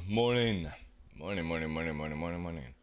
Morning. Morning.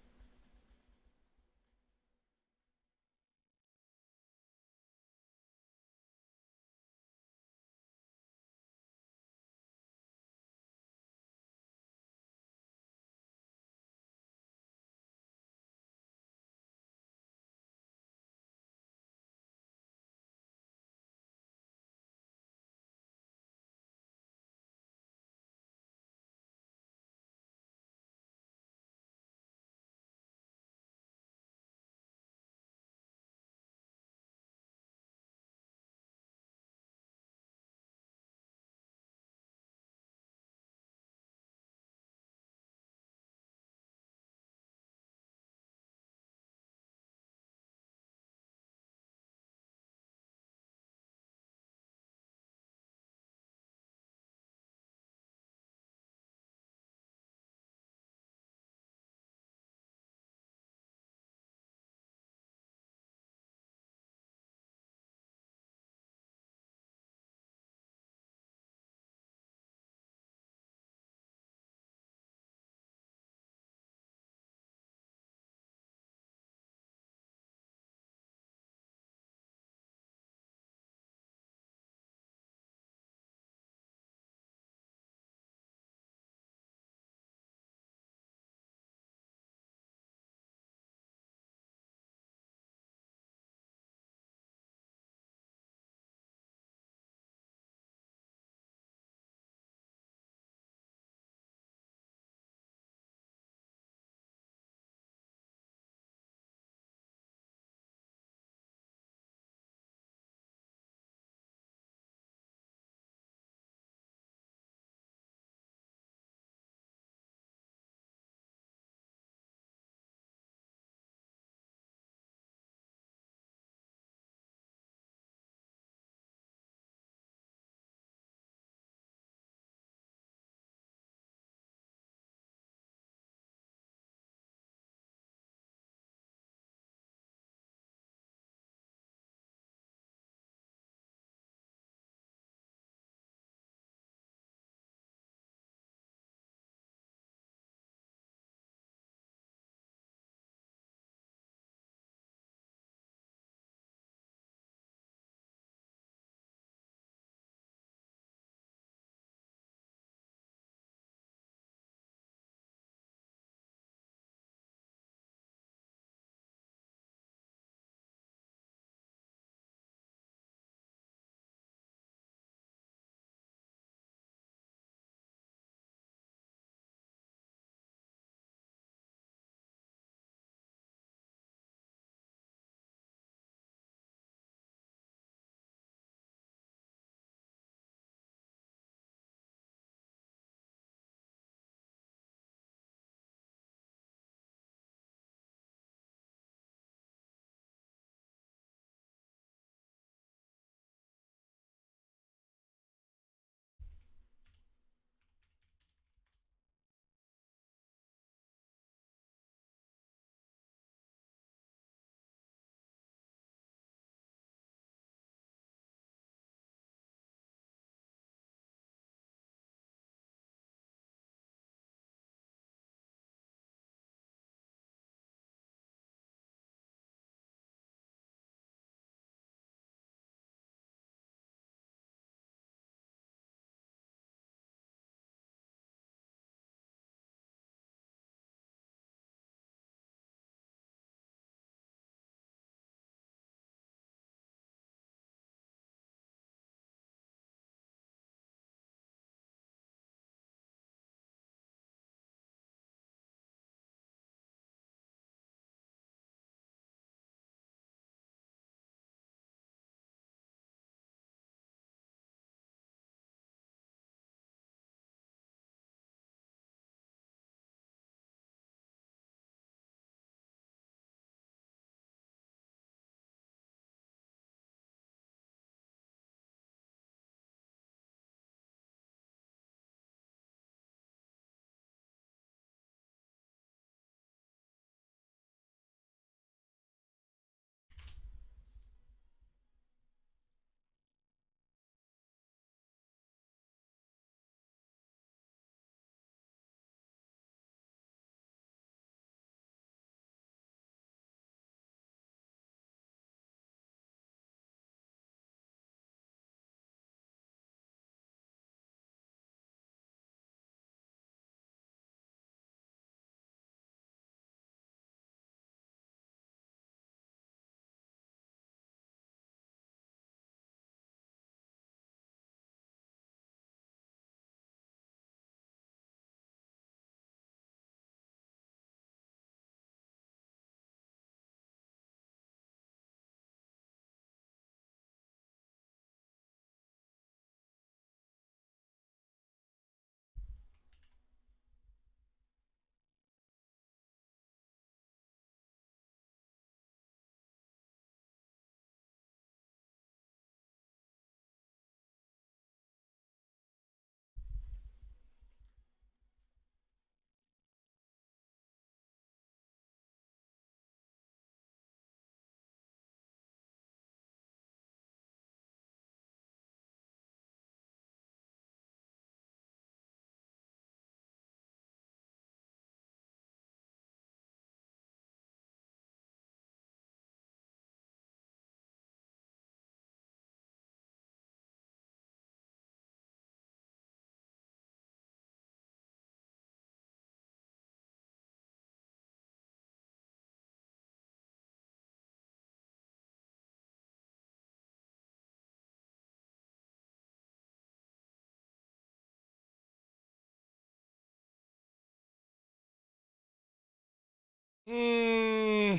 Hmm.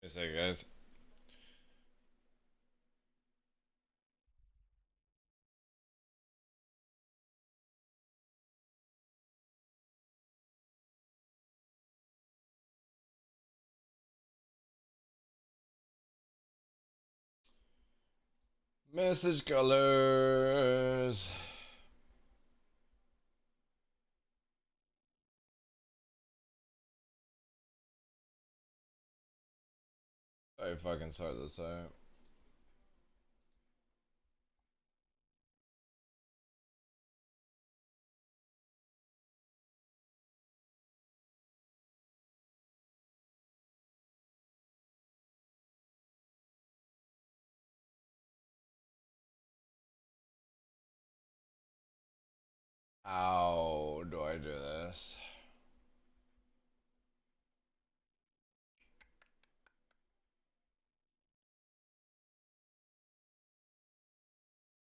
Wait a second, guys. Message colors. I fucking sort this out. How do I do this?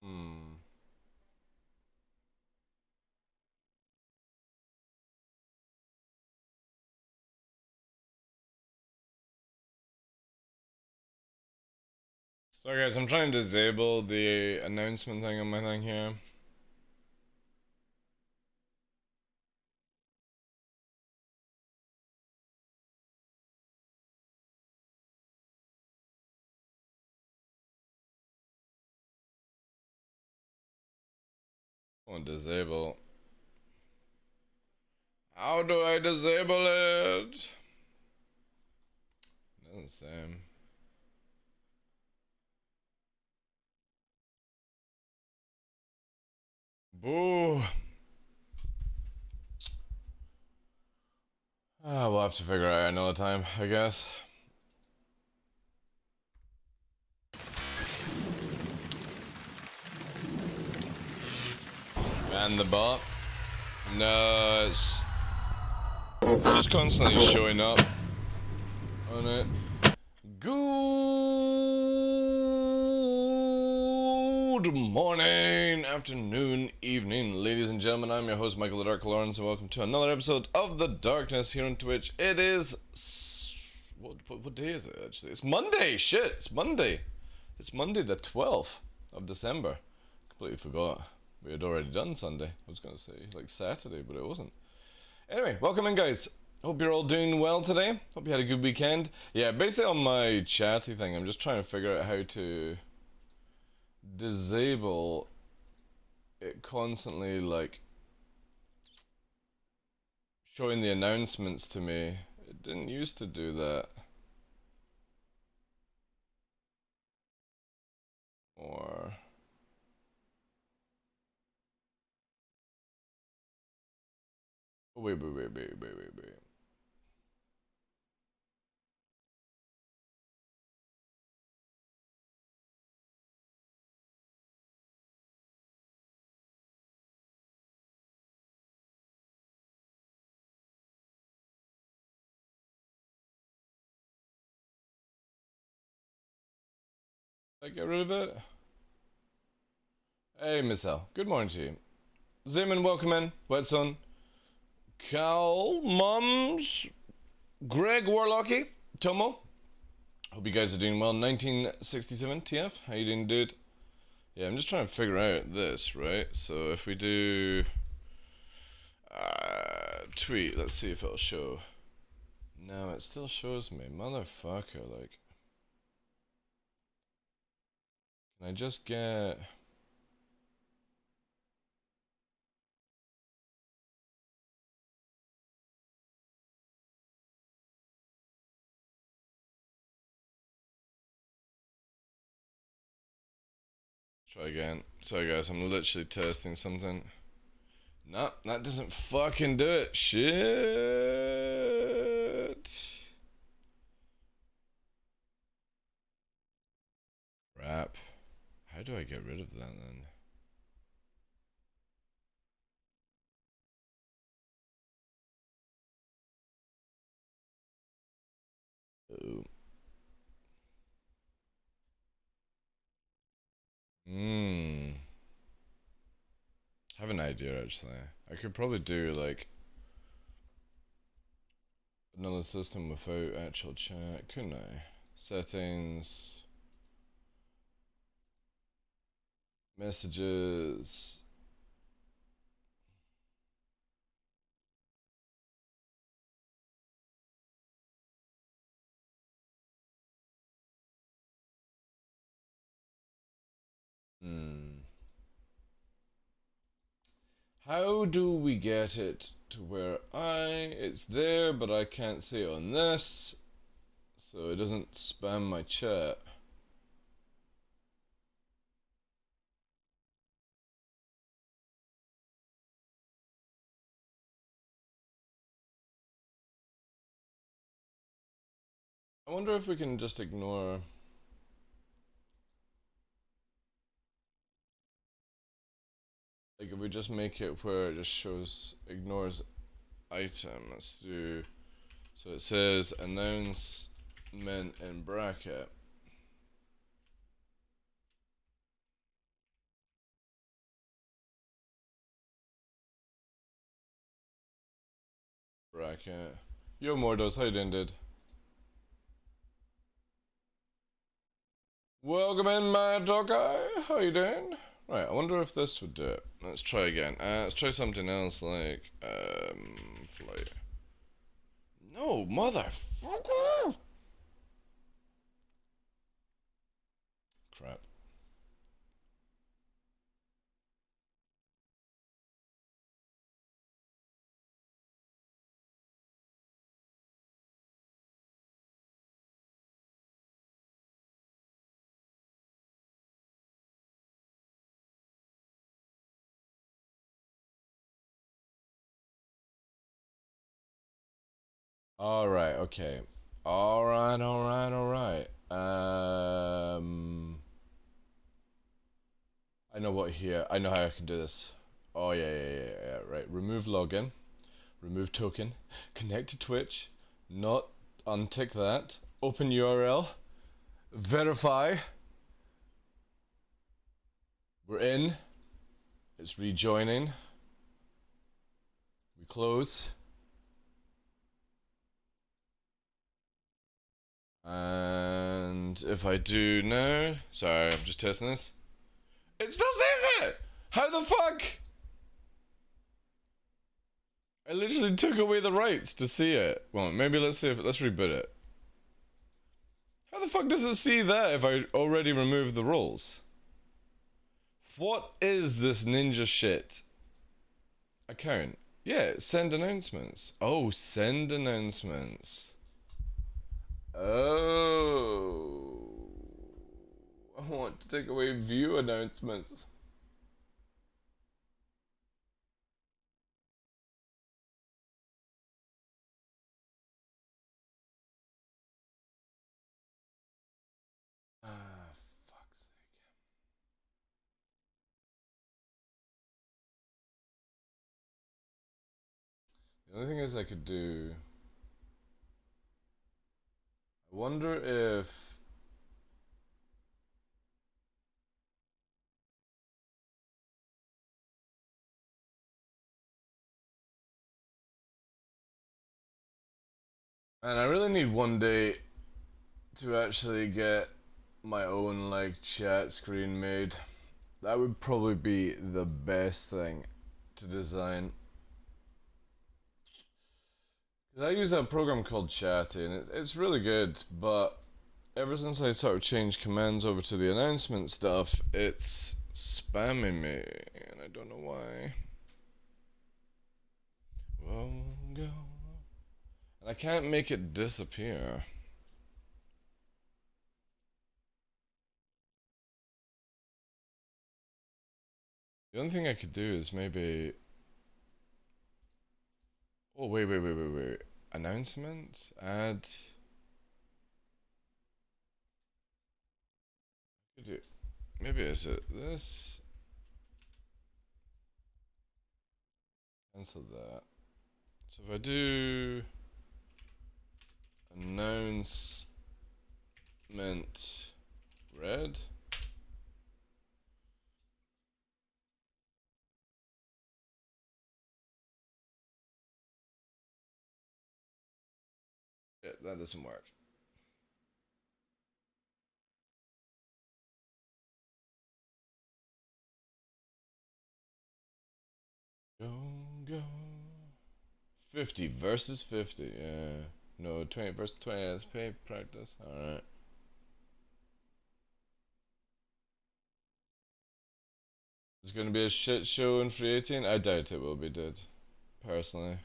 Hmm. So guys, I'm trying to disable the announcement thing on my thing here. I want to disable. How do I disable it? Doesn't say. Boo. We'll have to figure it out another time, I guess. And the bot. No, it's just constantly showing up on it. Good morning, afternoon, evening, ladies and gentlemen. I'm your host, Michael the Dark Lawrence, and welcome to another episode of The Darkness here on Twitch. It is... What day is it, actually? It's Monday! Shit, it's Monday. It's Monday the 12th of December. Completely forgot. We had already done Sunday. I was going to say, like, Saturday, but it wasn't. Anyway, welcome in, guys. Hope you're all doing well today. Hope you had a good weekend. Yeah, basically on my chatty thing, I'm just trying to figure out how to disable it constantly, like, showing the announcements to me. It didn't used to do that. Or... Wait. Did I get rid of it? Hey, Miss L. Good morning to you. Zayman, welcome in. Wetson. Cal, Mums, Greg Warlocky, Tomo. Hope you guys are doing well. 1967 TF, how you doing, dude? Yeah, I'm just trying to figure out this, right? So if we do tweet, let's see if it'll show. No, it still shows me, motherfucker. Like, can I just get? Try again. Sorry guys, I'm literally testing something. No, that doesn't fucking do it. Shit. Crap. How do I get rid of that then? Oh. I have an idea actually. I could probably do like another system without actual chat, couldn't I? Settings, messages. How do we get it to where it's there, but I can't see it on this, so it doesn't spam my chat? I wonder if we can just ignore. Like if we just make it where it just shows, ignores item. Let's do, so it says announcement in bracket. Bracket. Yo Mordos, how you doing, dude? Welcome in, my dog guy. How you doing? Right, I wonder if this would do it. Let's try again. Let's try something else like flight. No, motherfucker! Crap. Alright, okay. Alright. I know what here. I know how I can do this. Oh, yeah. Right. Remove login. Remove token. Connect to Twitch. Not untick that. Open URL. Verify. We're in. It's rejoining. We close. And if I do now, sorry, I'm just testing this. It still says it! How the fuck? I literally took away the rights to see it. Well, maybe let's see if, let's reboot it. How the fuck does it see that if I already removed the roles? What is this ninja shit? Account. Yeah, send announcements. Oh, send announcements. Oh. I want to take away view announcements. Ah, fuck's sake. The only thing is I could do... I wonder if... And I really need one day to actually get my own like chat screen made. That would probably be the best thing to design. Cause I use a program called Chatty and it's really good, but ever since I sort of changed commands over to the announcement stuff, it's spamming me, and I don't know why. Won't go. And I can't make it disappear. The only thing I could do is maybe... Oh, wait. Announcement? Add... Maybe is it this? Cancel that. So if I do... Announcement red. Yeah, that doesn't work. Go, go. 50 versus 50, yeah. No, 20 versus 20, that's pay practice. Alright. It's gonna be a shit show in free 18? I doubt it will be, dude. Personally.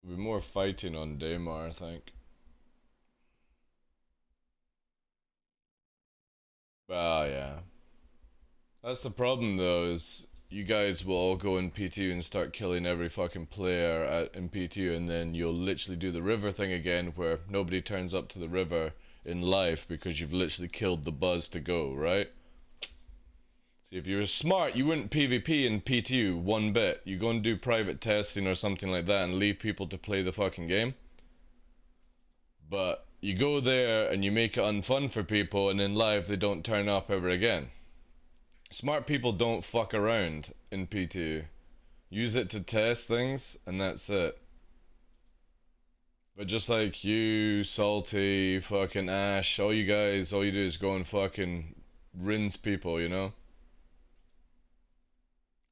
There'll be more fighting on Daymar, I think. Ah, yeah. That's the problem, though, is you guys will all go in P2 and start killing every fucking player in P2, and then you'll literally do the river thing again, where nobody turns up to the river in life because you've literally killed the buzz to go, right? See, if you were smart, you wouldn't PvP in P2 one bit. You go and do private testing or something like that and leave people to play the fucking game. But you go there and you make it unfun for people, and in live they don't turn up ever again. Smart people don't fuck around in P2. Use it to test things, and that's it. But just like you, Salty, fucking Ash, all you guys, all you do is go and fucking rinse people, you know?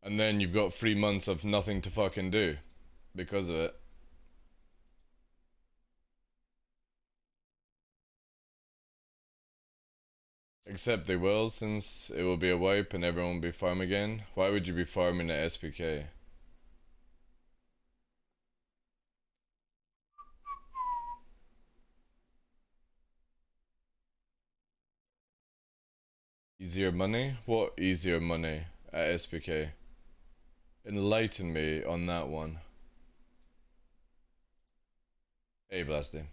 And then you've got 3 months of nothing to fucking do because of it. Except they will, since it will be a wipe and everyone will be farm again. Why would you be farming at SPK? Easier money? What easier money at SPK? Enlighten me on that one. Hey, Blasty.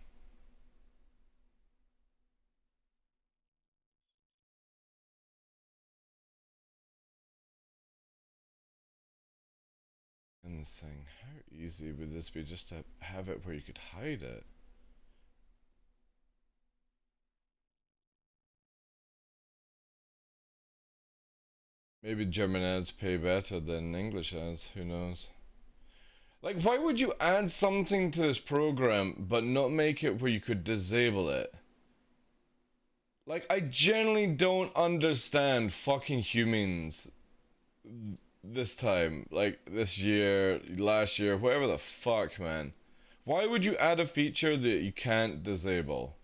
Thing. How easy would this be just to have it where you could hide it? Maybe German ads pay better than English ads, who knows? Like, why would you add something to this program but not make it where you could disable it? Like, I generally don't understand fucking humans this time. Like, this year, last year, whatever the fuck, man. Why would you add a feature that you can't disable?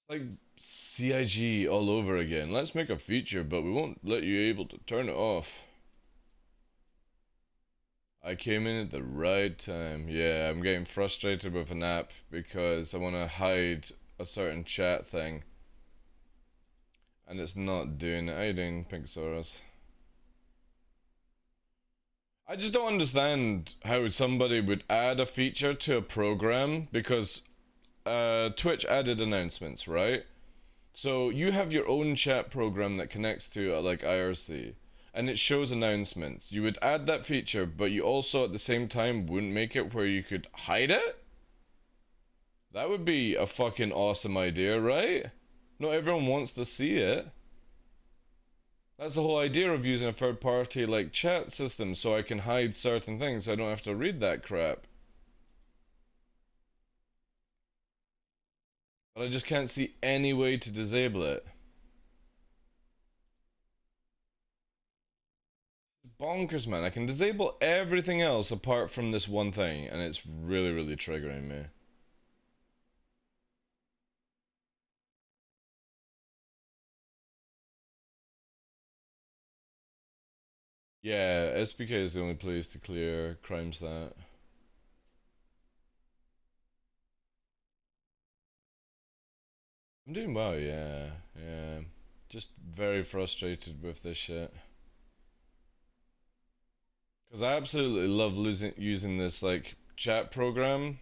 Like, CIG all over again. Let's make a feature, but we won't let you able to turn it off. I came in at the right time. Yeah, I'm getting frustrated with an app because I want to hide a certain chat thing. And it's not doing it. How you doing, Pinksaurus? I just don't understand how somebody would add a feature to a program because Twitch added announcements, right? So you have your own chat program that connects to like IRC, and it shows announcements. You would add that feature, but you also at the same time wouldn't make it where you could hide it? That would be a fucking awesome idea, right? Not everyone wants to see it. That's the whole idea of using a third party like chat system, so I can hide certain things so I don't have to read that crap. But I just can't see any way to disable it. Bonkers, man. I can disable everything else apart from this one thing, and it's really, really triggering me. Yeah, SPK is the only place to clear crime stat. I'm doing well, yeah. Yeah. Just very frustrated with this shit. Because I absolutely love using this, like, chat program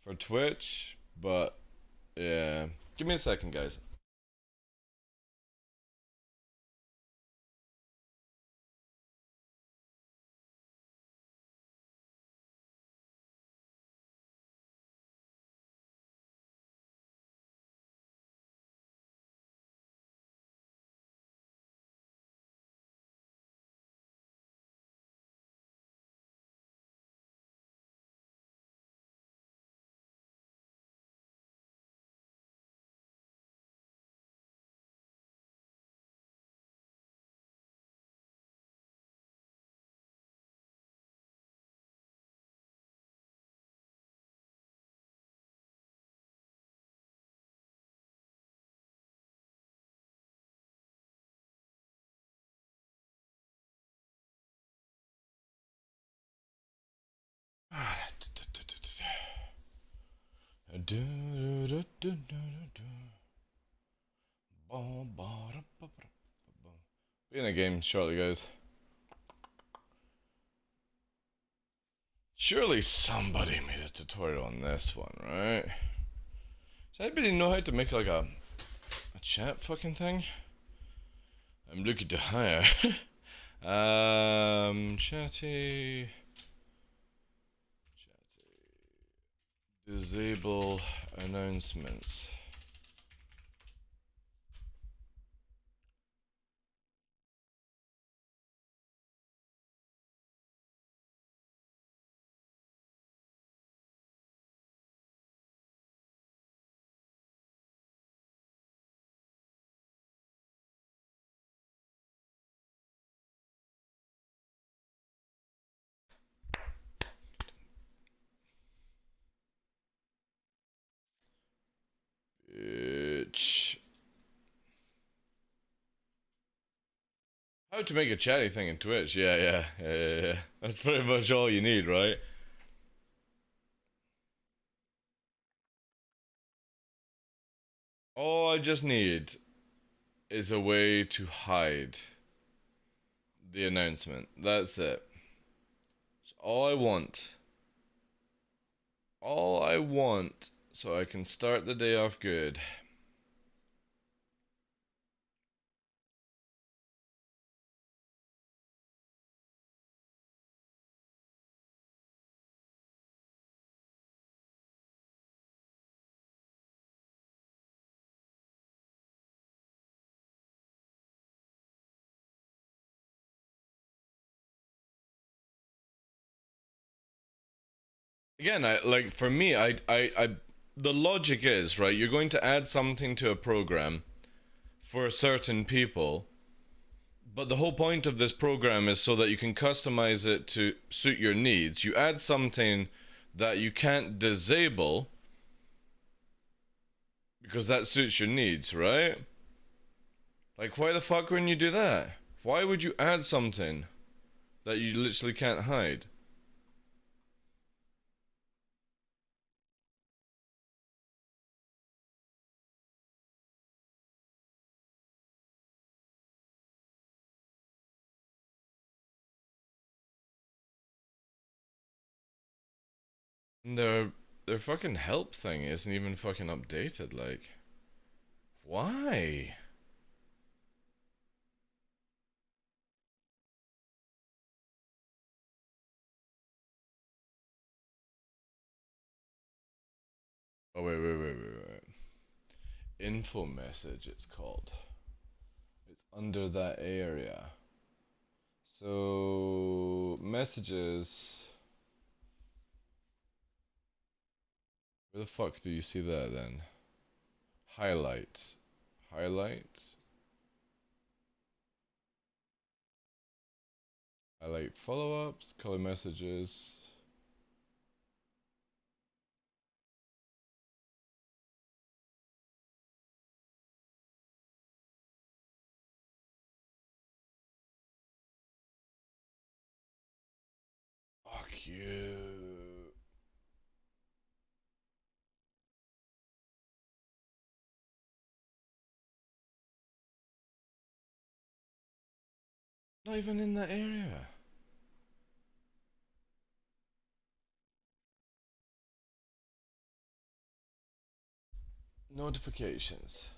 for Twitch, but, yeah. Give me a second, guys. Be in a game shortly, guys. Surely somebody made a tutorial on this one, right? Does anybody know how to make like a chat fucking thing? I'm looking to hire. Chatty. Disable announcements. Bitch. How to make a chatty thing in Twitch? Yeah. That's pretty much all you need, right? All I just need is a way to hide the announcement. That's it. It's all I want. All I want so I can start the day off good. Again, for me, the logic is, right, you're going to add something to a program for certain people, but the whole point of this program is so that you can customize it to suit your needs. You add something that you can't disable because that suits your needs, right? Like, why the fuck wouldn't you do that? Why would you add something that you literally can't hide? Their fucking help thing isn't even fucking updated, like. Why? Oh, wait. Info message, it's called. It's under that area. So, messages. Where the fuck do you see that then? Highlight. Highlight. Highlight follow-ups, color messages. Fuck you. Not even in that area. Notifications.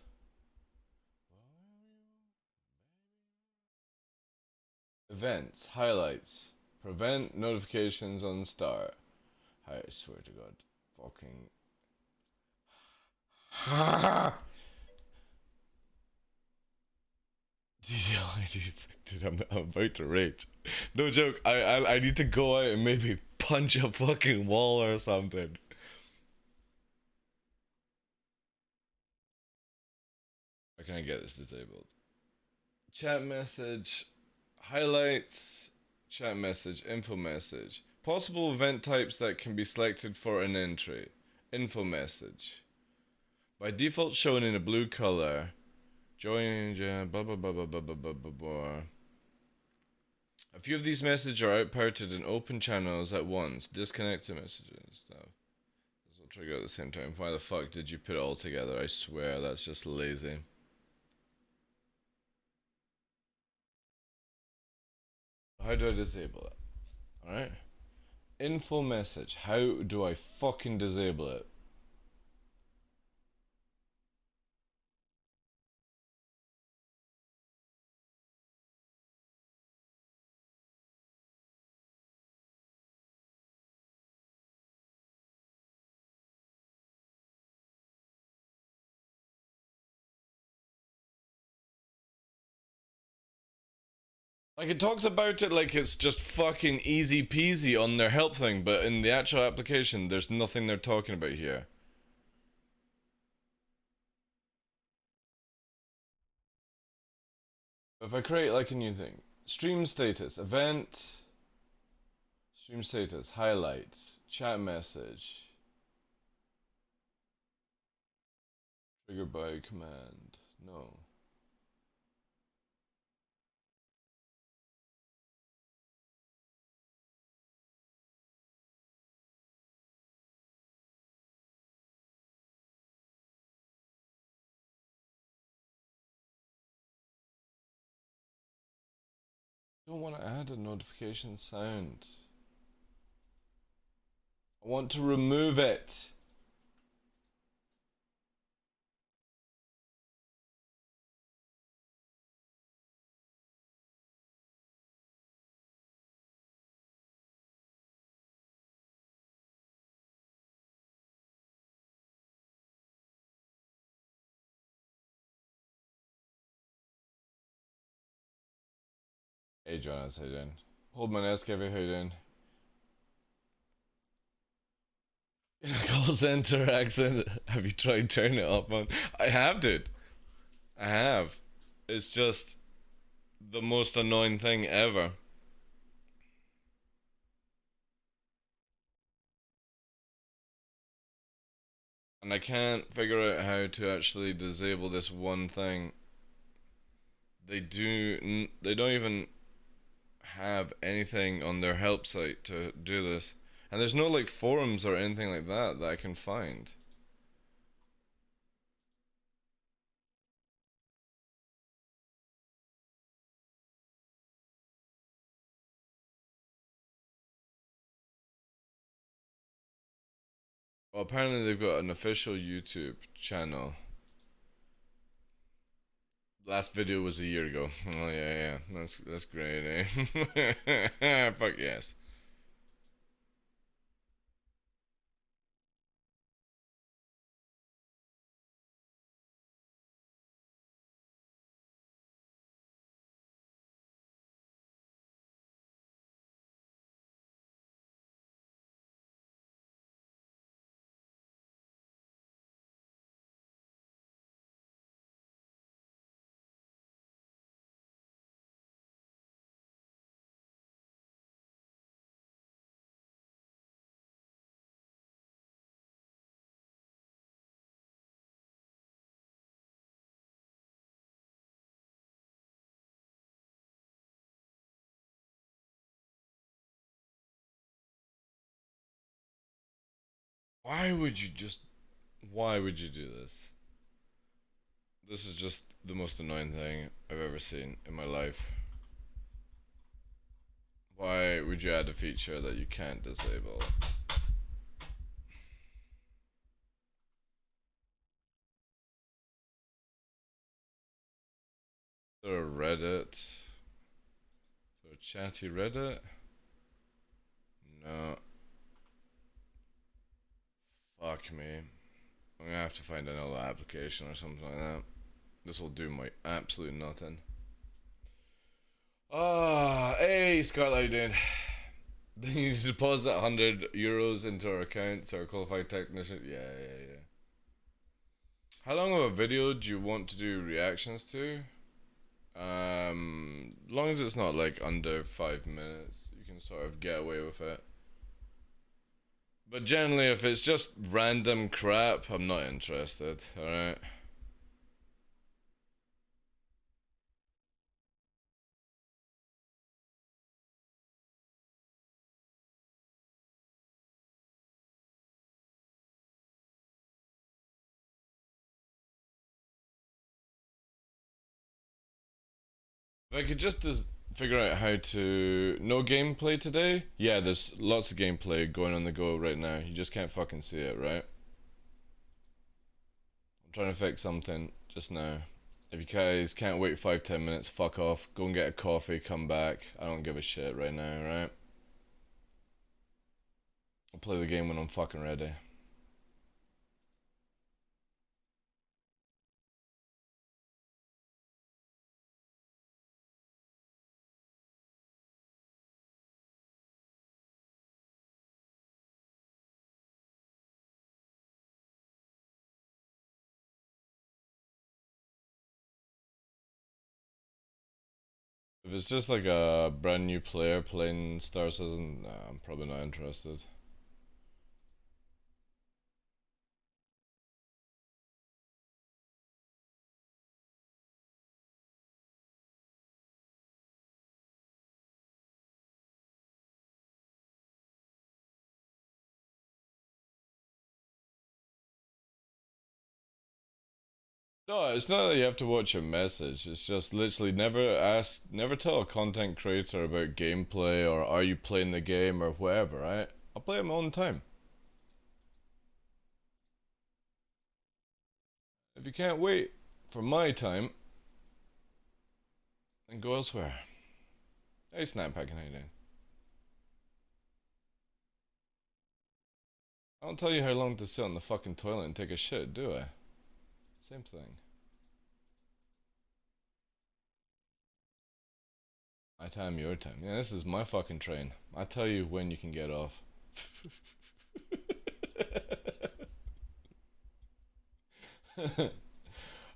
Events. Highlights. Prevent notifications on start. I swear to God. Fucking. Dude, I'm about to rage. No joke. I need to go out and maybe punch a fucking wall or something. How can I get this disabled? Chat message, highlights, chat message, info message. Possible event types that can be selected for an entry. Info message. By default shown in a blue color. Join blah blah blah blah blah blah blah blah blah. A few of these messages are outpouted in open channels at once. Disconnect the messages and stuff. This will trigger at the same time. Why the fuck did you put it all together? I swear, that's just lazy. How do I disable it? Alright. Info message. How do I fucking disable it? Like, it talks about it like it's just fucking easy peasy on their help thing, but in the actual application, there's nothing they're talking about here. If I create like a new thing, stream status, event, stream status, highlights, chat message, trigger by command, no. Don't want to add a notification sound. I want to remove it. Hey Jonas, how you doing? Hold my nest, Kevin, how you doing? Call center accent. Have you tried turning it up on? I have, dude. I have. It's just the most annoying thing ever. And I can't figure out how to actually disable this one thing. They don't even have anything on their help site to do this. And there's no like forums or anything like that I can find. Well, apparently they've got an official YouTube channel. Last video was a year ago. Oh yeah, that's great, eh? Fuck yes. Why would you just? Why would you do this? This is just the most annoying thing I've ever seen in my life. Why would you add a feature that you can't disable? Is there a Reddit? Is there a chatty Reddit? No. Fuck me. I'm gonna have to find another application or something like that. This will do my absolute nothing. Ah, hey Scarlett, how you doing? Then you just deposit €100 into our account so our qualified technician. Yeah. How long of a video do you want to do reactions to? Long as it's not like under 5 minutes, you can sort of get away with it. But generally, if it's just random crap, I'm not interested, alright? If I could just figure out how to... No gameplay today? Yeah, there's lots of gameplay going on the go right now. You just can't fucking see it, right? I'm trying to fix something just now. If you guys can't wait 5-10 minutes, fuck off. Go and get a coffee, come back. I don't give a shit right now, right? I'll play the game when I'm fucking ready. If it's just like a brand new player playing Star Citizen, nah, I'm probably not interested. No, it's not that you have to watch a message. It's just literally never tell a content creator about gameplay or are you playing the game or whatever, right? I'll play it my own time. If you can't wait for my time, then go elsewhere. Hey, Snappack, how you doing? I don't tell you how long to sit on the fucking toilet and take a shit, do I? Same thing. My time, your time. Yeah, this is my fucking train. I tell you when you can get off.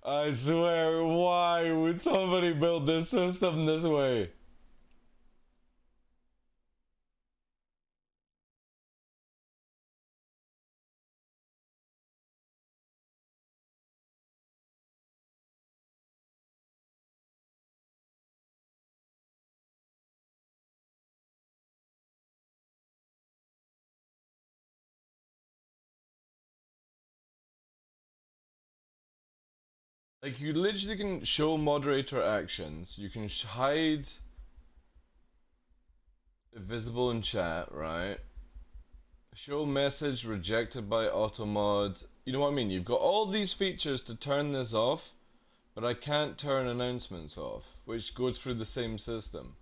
I swear, why would somebody build this system this way? Like, you literally can show moderator actions, you can hide visible in chat, right? Show message rejected by automod. You know what I mean? You've got all these features to turn this off, but I can't turn announcements off, which goes through the same system.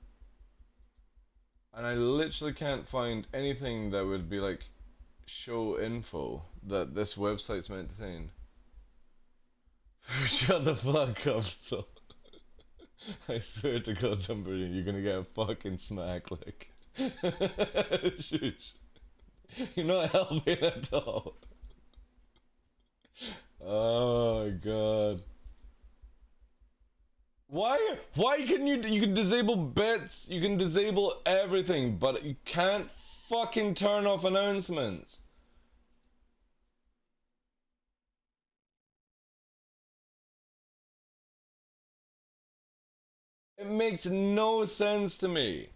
And I literally can't find anything that would be like show info that this website's meant to say. Shut the fuck up, so. I swear to God, somebody, you're gonna get a fucking smack, like. Shush. You're not helping at all. Oh my God. Why can you can disable bits, you can disable everything, but you can't fucking turn off announcements. It makes no sense to me.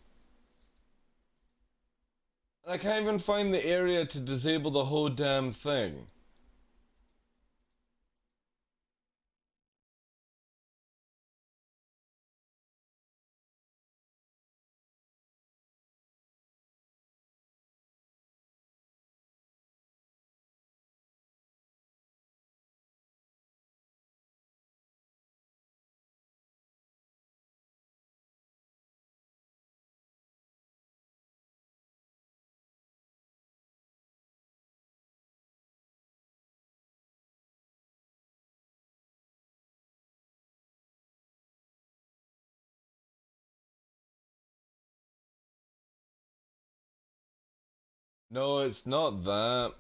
And I can't even find the area to disable the whole damn thing. No, it's not that.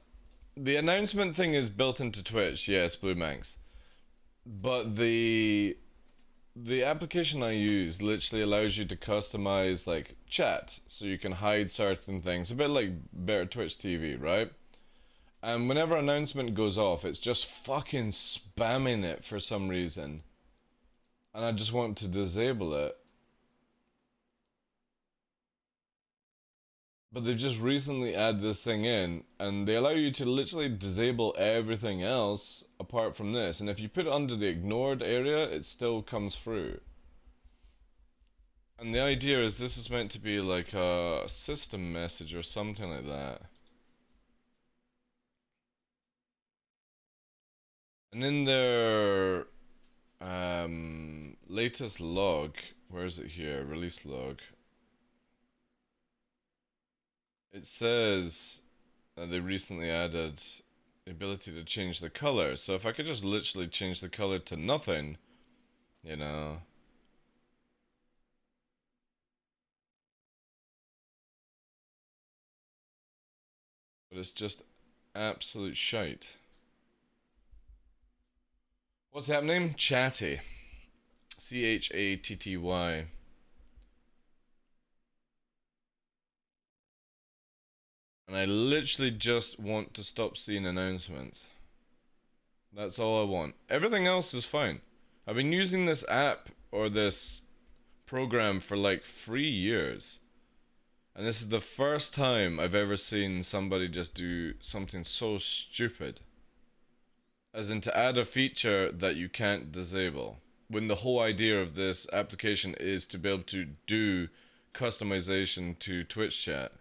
The announcement thing is built into Twitch, yes, Blue Manx. But the application I use literally allows you to customize like chat, so you can hide certain things, a bit like Better Twitch TV, right? And whenever announcement goes off, it's just fucking spamming it for some reason. And I just want to disable it. But they've just recently added this thing in, and they allow you to literally disable everything else apart from this. And if you put it under the ignored area, it still comes through. And the idea is this is meant to be like a system message or something like that. And in their latest log, where is it here? Release log. It says that they recently added the ability to change the color. So if I could just literally change the color to nothing, you know. But it's just absolute shite. What's happening? Chatty. Chatty. And I literally just want to stop seeing announcements. That's all I want. Everything else is fine. I've been using this app or this program for like 3 years. And this is the first time I've ever seen somebody just do something so stupid. As in to add a feature that you can't disable. When the whole idea of this application is to be able to do customization to Twitch chat.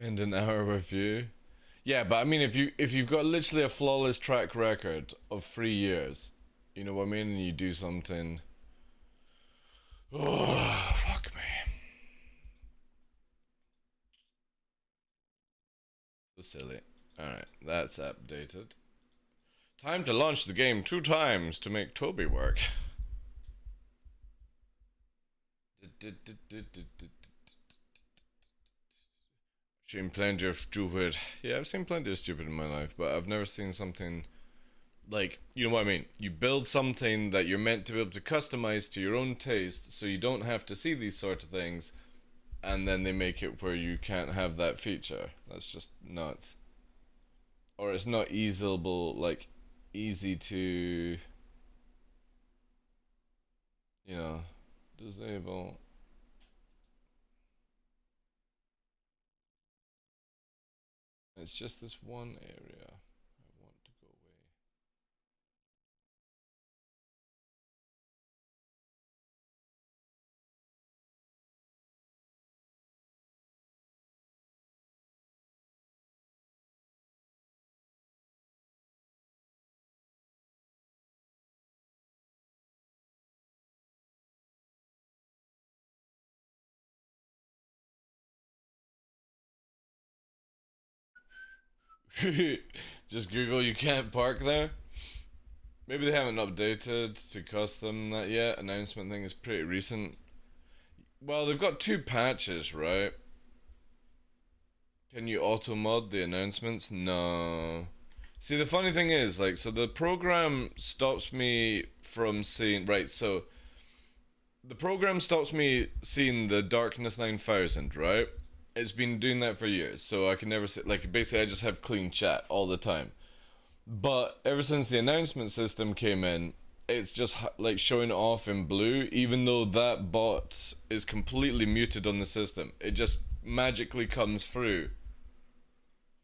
And an hour review. Yeah, but I mean, if you've got literally a flawless track record of 3 years, you know what I mean, and you do something, oh fuck me, so silly. All right, that's updated. Time to launch the game 2 times to make Toby work. Seen plenty of stupid. Yeah, I've seen plenty of stupid in my life, but I've never seen something like, you know what I mean? You build something that you're meant to be able to customize to your own taste, so you don't have to see these sort of things, and then they make it where you can't have that feature. That's just nuts. Or it's not easable, like, easy to, you know, disable. It's just this one area I want to go away. Just Google you can't park there. Maybe they haven't updated to custom that yet. Announcement thing is pretty recent. Well, they've got 2 patches, right? Can you auto mod the announcements? No. See, the funny thing is, like, so the program stops me from seeing, right, so the program stops me seeing the Darkness 9000, right? It's been doing that for years, so I can never see, like, basically I just have clean chat all the time. But ever since the announcement system came in, it's just like showing it off in blue, even though that bot is completely muted on the system. It just magically comes through.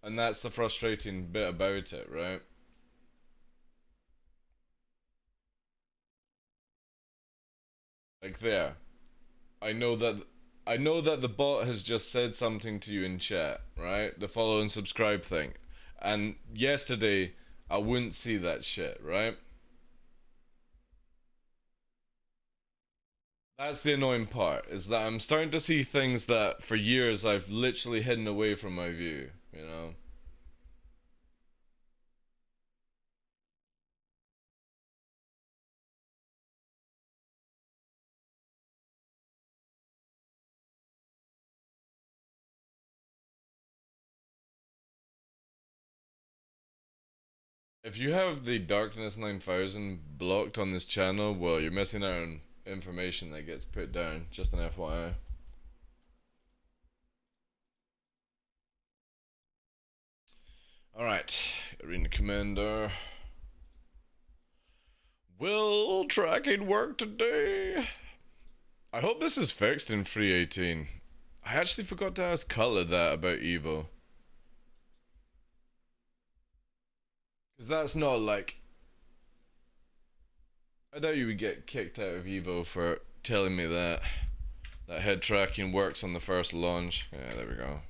And that's the frustrating bit about it, right? Like there. I know that I know that the bot has just said something to you in chat, right? The follow and subscribe thing. And yesterday I wouldn't see that shit, right? That's the annoying part, is that I'm starting to see things that for years I've literally hidden away from my view, you know? If you have the Darkness 9000 blocked on this channel, well, you're missing out on information that gets put down. Just an FYI. Alright, Arena Commander. Will tracking work today? I hope this is fixed in 3.18. I actually forgot to ask Cutler that about Evo. Because that's not like... I doubt you would get kicked out of Evo for telling me that. That head tracking works on the first launch. Yeah, there we go.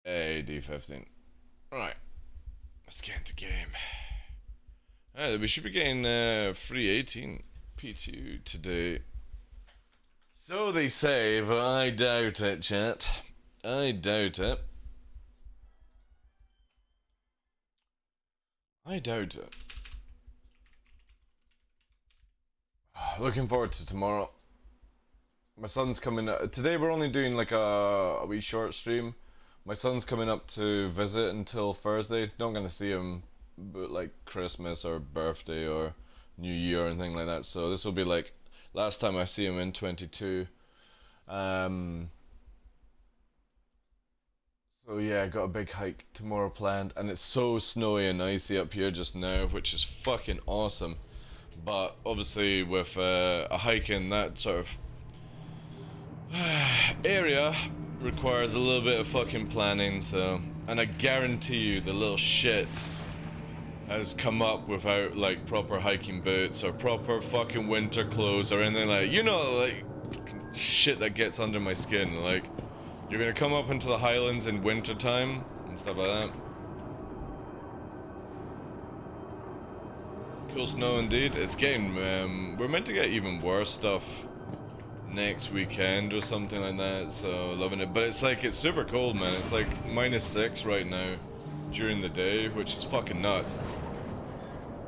Hey, D15. Alright. Let's get into game. Alright, we should be getting 3.18 P2 today. So they say, but I doubt it, chat. I doubt it. I doubt it. Looking forward to tomorrow. My son's coming up. Today we're only doing like a wee short stream. My son's coming up to visit until Thursday. Not gonna see him but like Christmas or birthday or New Year or anything like that. So this will be like last time I see him in 22. So yeah, I got a big hike tomorrow planned, and it's so snowy and icy up here just now, which is fucking awesome. But obviously with a hike in that sort of area requires a little bit of fucking planning, so... And I guarantee you the little shit has come up without like proper hiking boots or proper fucking winter clothes or anything like, you know, like shit that gets under my skin. Like, you're gonna come up into the Highlands in winter time and stuff like that. Cool snow indeed. It's getting, we're meant to get even worse stuff next weekend or something like that, so loving it. But it's like, it's super cold, man. It's like -6 right now during the day, which is fucking nuts.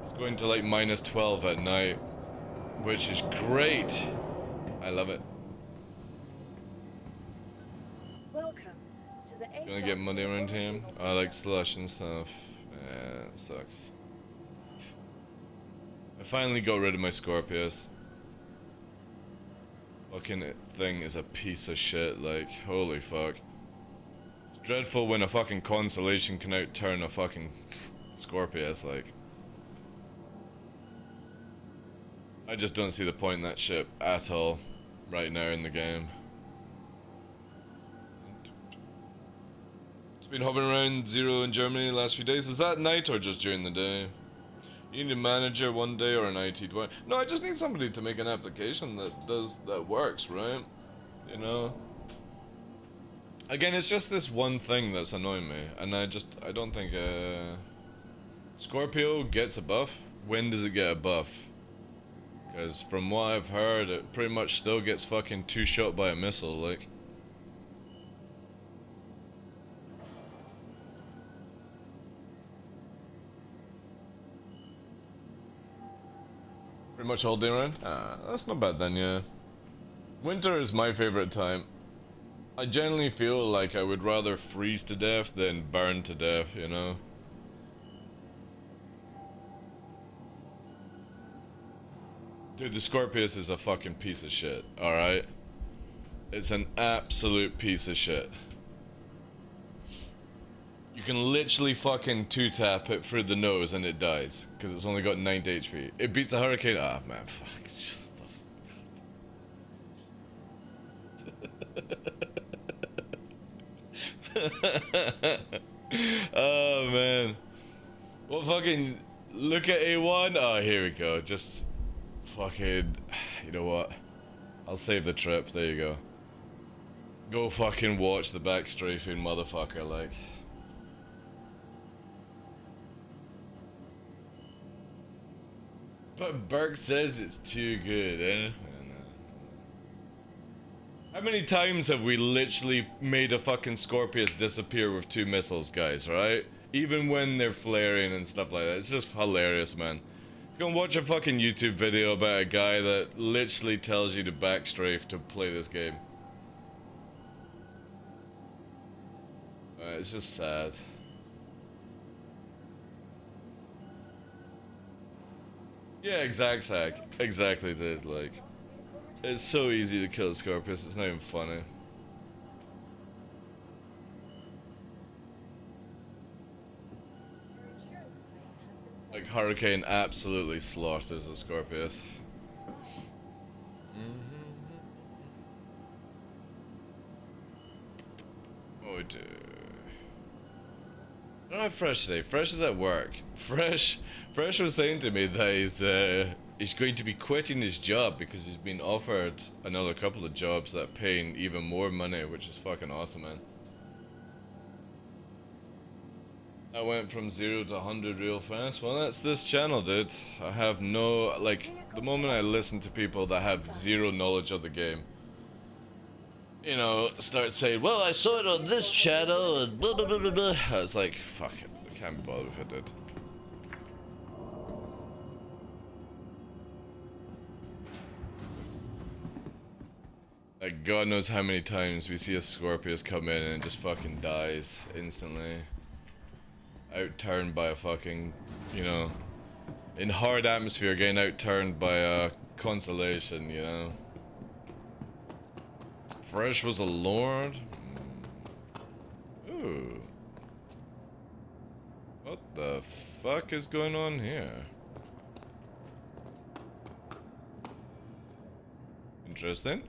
It's going to like -12 at night, which is great. I love it. Welcome to the Gonna get muddy around here. I like slush and stuff. Yeah, it sucks. I finally got rid of my Scorpius. Fucking thing is a piece of shit, like, holy fuck. It's dreadful when a fucking Constellation can outturn a fucking Scorpius, like. I just don't see the point in that ship at all right now in the game. It's been hovering around 0 in Germany the last few days. Is that night or just during the day? You need a manager one day or an IT one. No, I just need somebody to make an application that works, right? You know? Again, it's just this one thing that's annoying me, and I don't think Scorpio gets a buff. When does it get a buff? Because from what I've heard, it pretty much still gets fucking two-shot by a missile, like. Pretty much all day around? Ah, that's not bad then, yeah. Winter is my favorite time. I generally feel like I would rather freeze to death than burn to death, you know? Dude, the Scorpius is a fucking piece of shit, alright? It's an absolute piece of shit. You can literally fucking two-tap it through the nose and it dies, because it's only got 90 HP. It beats a Hurricane. Ah, man, fuck. Oh, man. Well, fucking... Look at A1. Oh, here we go. Just... Fucking... You know what? I'll save the trip. There you go. Go fucking watch the back strafing, motherfucker, like... But Burke says it's too good, eh? How many times have we literally made a fucking Scorpius disappear with 2 missiles, guys, right? Even when they're flaring and stuff like that. It's just hilarious, man. Go and watch a fucking YouTube video about a guy that literally tells you to backstrafe to play this game. It's just sad. Yeah, exactly, dude. Like, it's so easy to kill Scorpius. It's not even funny. Like, Hurricane absolutely slaughters the Scorpius. Oh, dude. I don't have Fresh today. Fresh is at work. Fresh was saying to me that he's going to be quitting his job because he's been offered another couple of jobs that pay even more money, which is fucking awesome, man. I went from 0 to 100 real fast. Well, that's this channel, dude. I have no, like, the moment I listen to people that have zero knowledge of the game, you know, start saying, well, I saw it on this channel, and blah, blah, blah, blah, blah. I was like, fuck it. I can't be bothered with it, dude. Like, God knows how many times we see a Scorpius come in and it just fucking dies instantly. Outturned by a fucking, you know, in hard atmosphere, getting outturned by a constellation, you know. Fresh was a lord. Ooh. What the fuck is going on here? Interesting.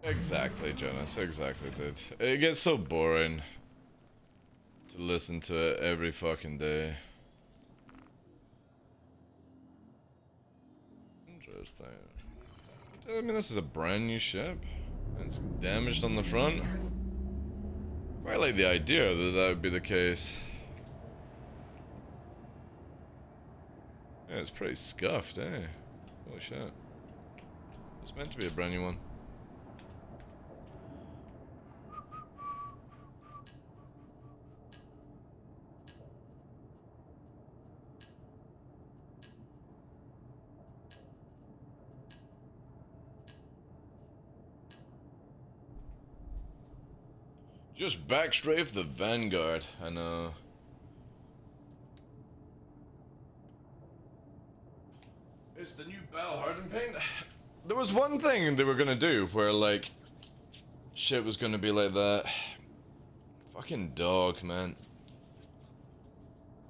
Exactly, Jonas. Exactly, dude. It gets so boring to listen to it every fucking day. Interesting. I mean, this is a brand new ship. It's damaged on the front. Quite like the idea that that would be the case. Yeah, it's pretty scuffed, eh? Holy shit. It's meant to be a brand new one. Just backstrafe the Vanguard, I know. It's the new Battle Hardened paint. There was one thing they were gonna do where, like, shit was gonna be like that. Fucking dog, man.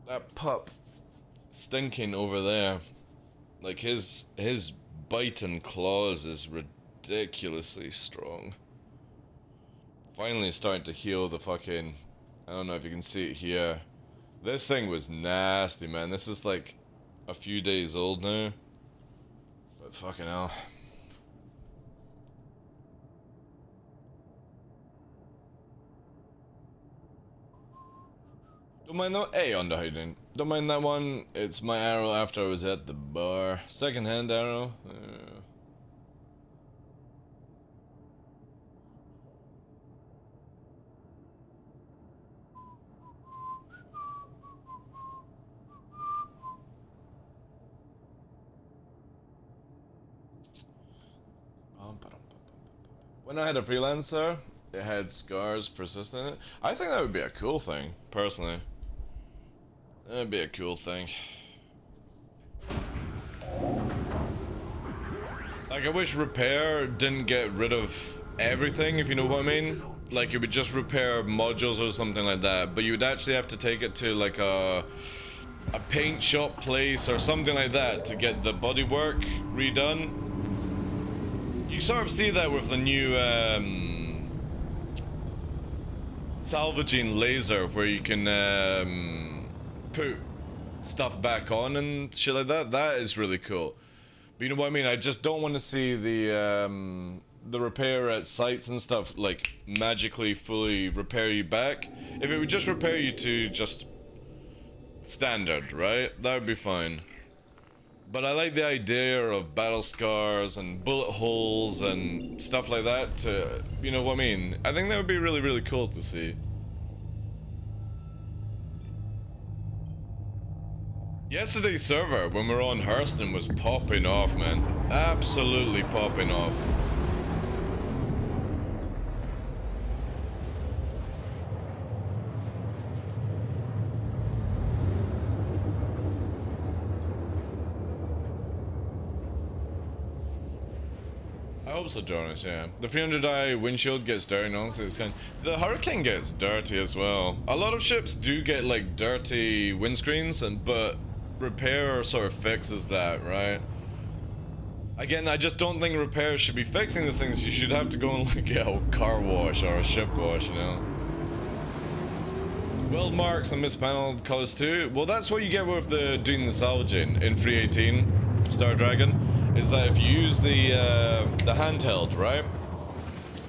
That pup stinking over there. Like, his bite and claws is ridiculously strong. Finally starting to heal the fucking, I don't know if you can see it here. This thing was nasty, man. This is like a few days old now. But fucking hell. Don't mind that. Hey, underhiding. Don't mind that one. It's my arrow after I was at the bar. Second-hand arrow. When I had a freelancer, it had scars persistent in it. I think that would be a cool thing, personally. That'd be a cool thing. Like, I wish repair didn't get rid of everything, if you know what I mean. Like, it would just repair modules or something like that, but you would actually have to take it to, like, a paint shop place or something like that to get the bodywork redone. You sort of see that with the new, salvaging laser, where you can, put stuff back on and shit like that. That is really cool. But you know what I mean? I just don't want to see the repair at sites and stuff, like, magically fully repair you back. If it would just repair you to just standard, right? That would be fine. But I like the idea of battle scars and bullet holes and stuff like that to, you know what I mean? I think that would be really, really cool to see. Yesterday's server, when we were on Hurston, was popping off, man. Absolutely popping off. I hope so, Jonas, yeah. The 300i windshield gets dirty, and honestly, it's kind of... The Hurricane gets dirty as well. A lot of ships do get, like, dirty windscreens, but repair sort of fixes that, right? Again, I just don't think repair should be fixing these things. You should have to go and, like, get a car wash or a ship wash, you know? Weld marks and mispaneled colors too. Well, that's what you get with doing the salvaging in 318 Star Dragon. Is that if you use the handheld, right?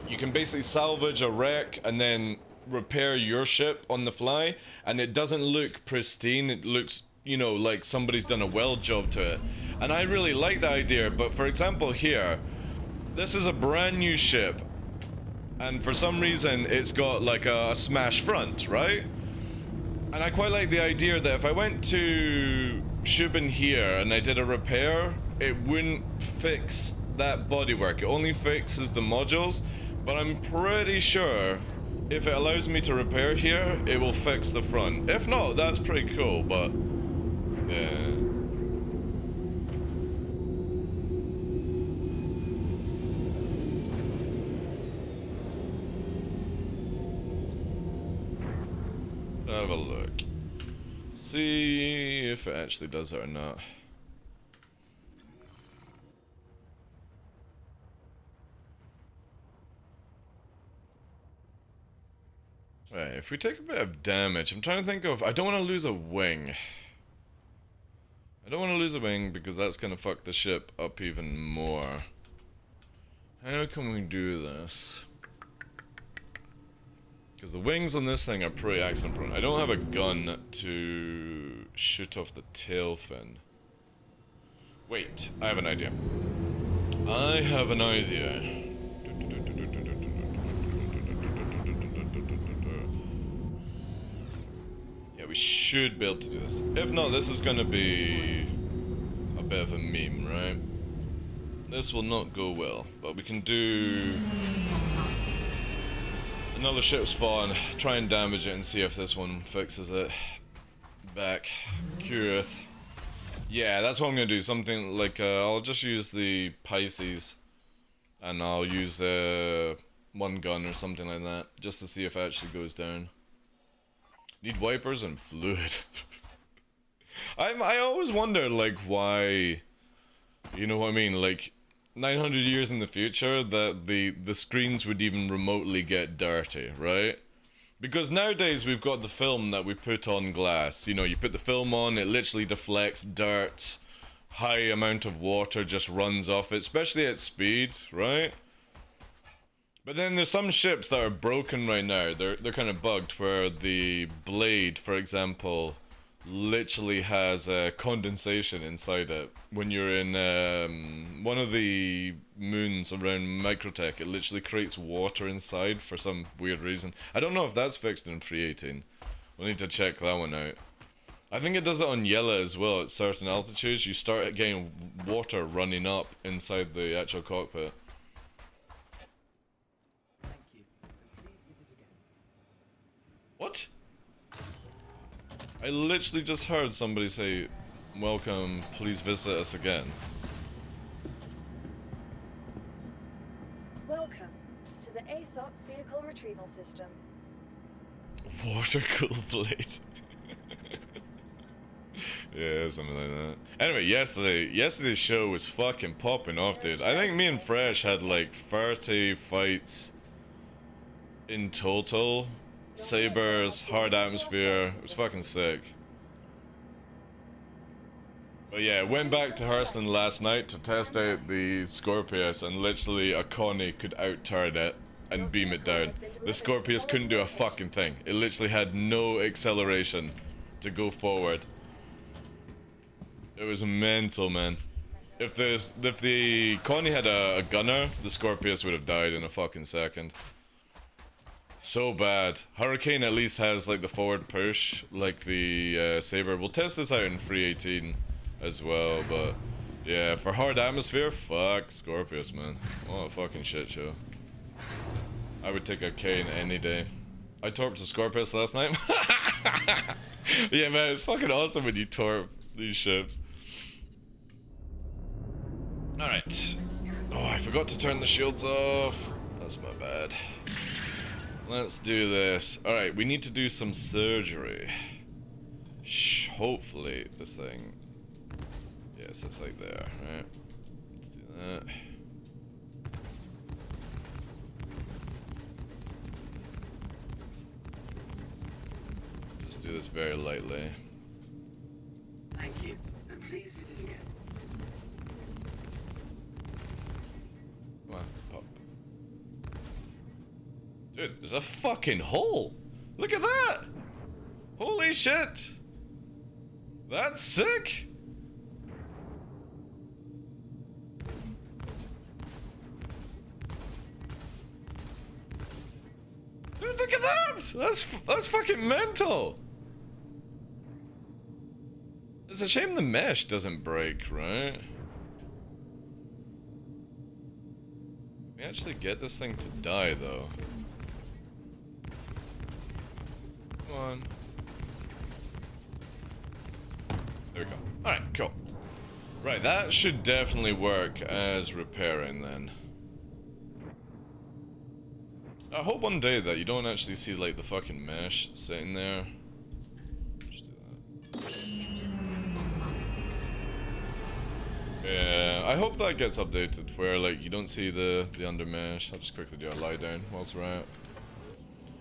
You can basically salvage a wreck and then repair your ship on the fly, and it doesn't look pristine. It looks, you know, like somebody's done a weld job to it. And I really like that idea, but for example here, this is a brand new ship, and for some reason it's got like a smash front, right? And I quite like the idea that if I went to Shubin here and I did a repair, it wouldn't fix that bodywork. It only fixes the modules, but I'm pretty sure if it allows me to repair here, it will fix the front. If not, that's pretty cool, but yeah. Have a look. See if it actually does it or not. Right, if we take a bit of damage, I'm trying to think of... I don't want to lose a wing. I don't want to lose a wing because that's going to fuck the ship up even more. How can we do this? Because the wings on this thing are pretty accident prone. I don't have a gun to shoot off the tail fin. Wait, I have an idea. I have an idea. Yeah, we should be able to do this. If not, this is going to be a bit of a meme, right? This will not go well, but we can do another ship spawn, try and damage it and see if this one fixes it. Back. Curious. Yeah, that's what I'm gonna do. Something like, I'll just use the Pisces. And I'll use one gun or something like that. Just to see if it actually goes down. Need wipers and fluid. I always wonder, like, why... You know what I mean? Like... 900 years in the future that the screens would even remotely get dirty, right? Because nowadays we've got the film that we put on glass. You know, you put the film on, it literally deflects dirt, high amount of water just runs off it, especially at speed, right? But then there's some ships that are broken right now. They're kind of bugged, where the blade, for example, literally has condensation inside it. When you're in one of the moons around Microtech, it literally creates water inside for some weird reason. I don't know if that's fixed in 318. We'll need to check that one out. I think it does it on Yella as well. At certain altitudes, you start getting water running up inside the actual cockpit. Thank you. Please visit again. What? I literally just heard somebody say, "Welcome, please visit us again." Welcome to the ASOP Vehicle Retrieval System. Water-cooled blade. Yeah, something like that. Anyway, yesterday's show was fucking popping off, dude. I think me and Fresh had like 30 fights in total. Sabers, hard atmosphere. It was fucking sick. But yeah, went back to Hurston last night to test out the Scorpius, and literally a Connie could out-turn it and beam it down. The Scorpius couldn't do a fucking thing. It literally had no acceleration to go forward. It It was mental, man. If the Connie had a gunner, the Scorpius would have died in a fucking second. So bad. Hurricane at least has like the forward push, like the Saber. We'll test this out in 318 as well, but yeah, for hard atmosphere, fuck Scorpius, man. What a fucking shit show. I would take a Kane any day. I torped a Scorpius last night. Yeah, man, it's fucking awesome when you torp these ships. Alright. Oh, I forgot to turn the shields off. That's my bad. Let's do this. Alright, we need to do some surgery. Hopefully this thing... Yes, it's like there, right? Let's do that. Just do this very lightly. Thank you, and please visit again. Come on, pop. Dude, there's a fucking hole! Look at that! Holy shit! That's sick! Dude, look at that! That's fucking mental! It's a shame the mesh doesn't break, right? We actually get this thing to die, though. Come on. There we go. Alright, cool. Right, that should definitely work as repairing, then. I hope one day that you don't actually see, like, the fucking mesh sitting there. Just do that. Yeah, I hope that gets updated where, like, you don't see the under mesh. I'll just quickly do a lie down whilst we're out.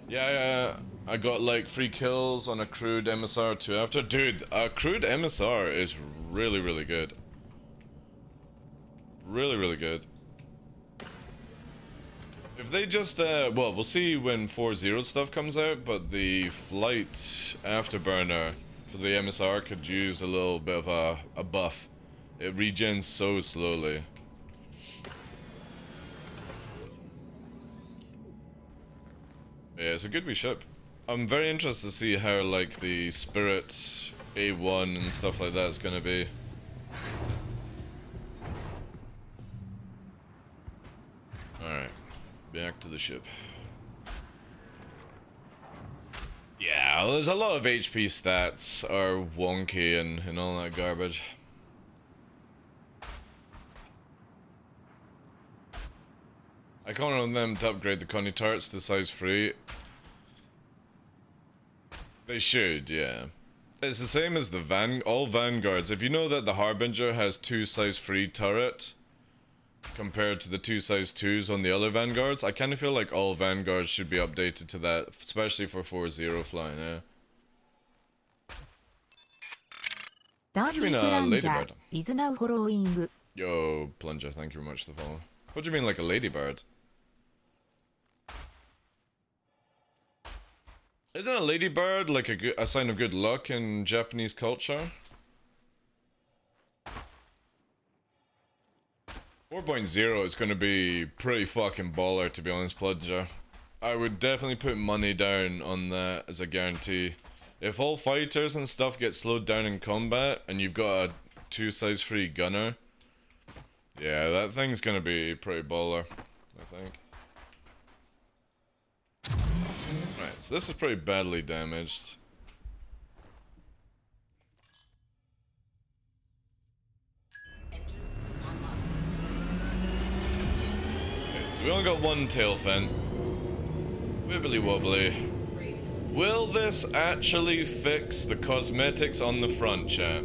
Yeah, I got, like, 3 kills on a crude MSR 2 after. Dude, a crude MSR is really, really good. Really, really good. If they just, well, we'll see when 4.0 stuff comes out, but the flight afterburner for the MSR could use a little bit of a buff. It regens so slowly. Yeah, it's a good wee ship. I'm very interested to see how, like, the Spirit A1 and stuff like that is gonna be. Alright. Back to the ship. Yeah, there's a lot of HP stats are wonky and all that garbage. I count on them to upgrade the Connie turrets to size 3. They should, yeah. It's the same as the all Vanguards. If you know that the Harbinger has 2 size 3 turrets compared to the 2 size 2s on the other Vanguards, I kind of feel like all Vanguards should be updated to that, especially for 4.0 flying, yeah. What do you mean, ladybird? Is now following. Yo, Plunger, thank you very much for the follow. What do you mean, like a ladybird? Isn't a ladybird like a sign of good luck in Japanese culture? 4.0 is gonna be pretty fucking baller, to be honest, Plunger. I would definitely put money down on that as a guarantee. If all fighters and stuff get slowed down in combat, and you've got a 2 size 3 gunner, yeah, that thing's gonna be pretty baller, I think. Right, so this is pretty badly damaged. Okay, so we only got 1 tail fin. Wibbly wobbly. Will this actually fix the cosmetics on the front, chat?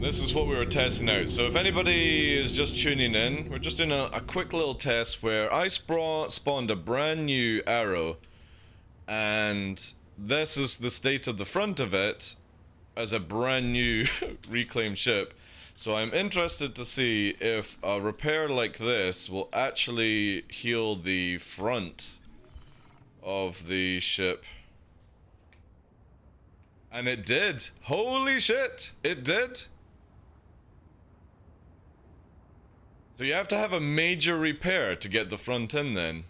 This is what we were testing out. So if anybody is just tuning in, we're just doing a quick little test where I spawned a brand new arrow, and this is the state of the front of it as a brand new reclaimed ship. So I'm interested to see if a repair like this will actually heal the front of the ship. And it did. Holy shit, it did. So you have to have a major repair to get the front end then.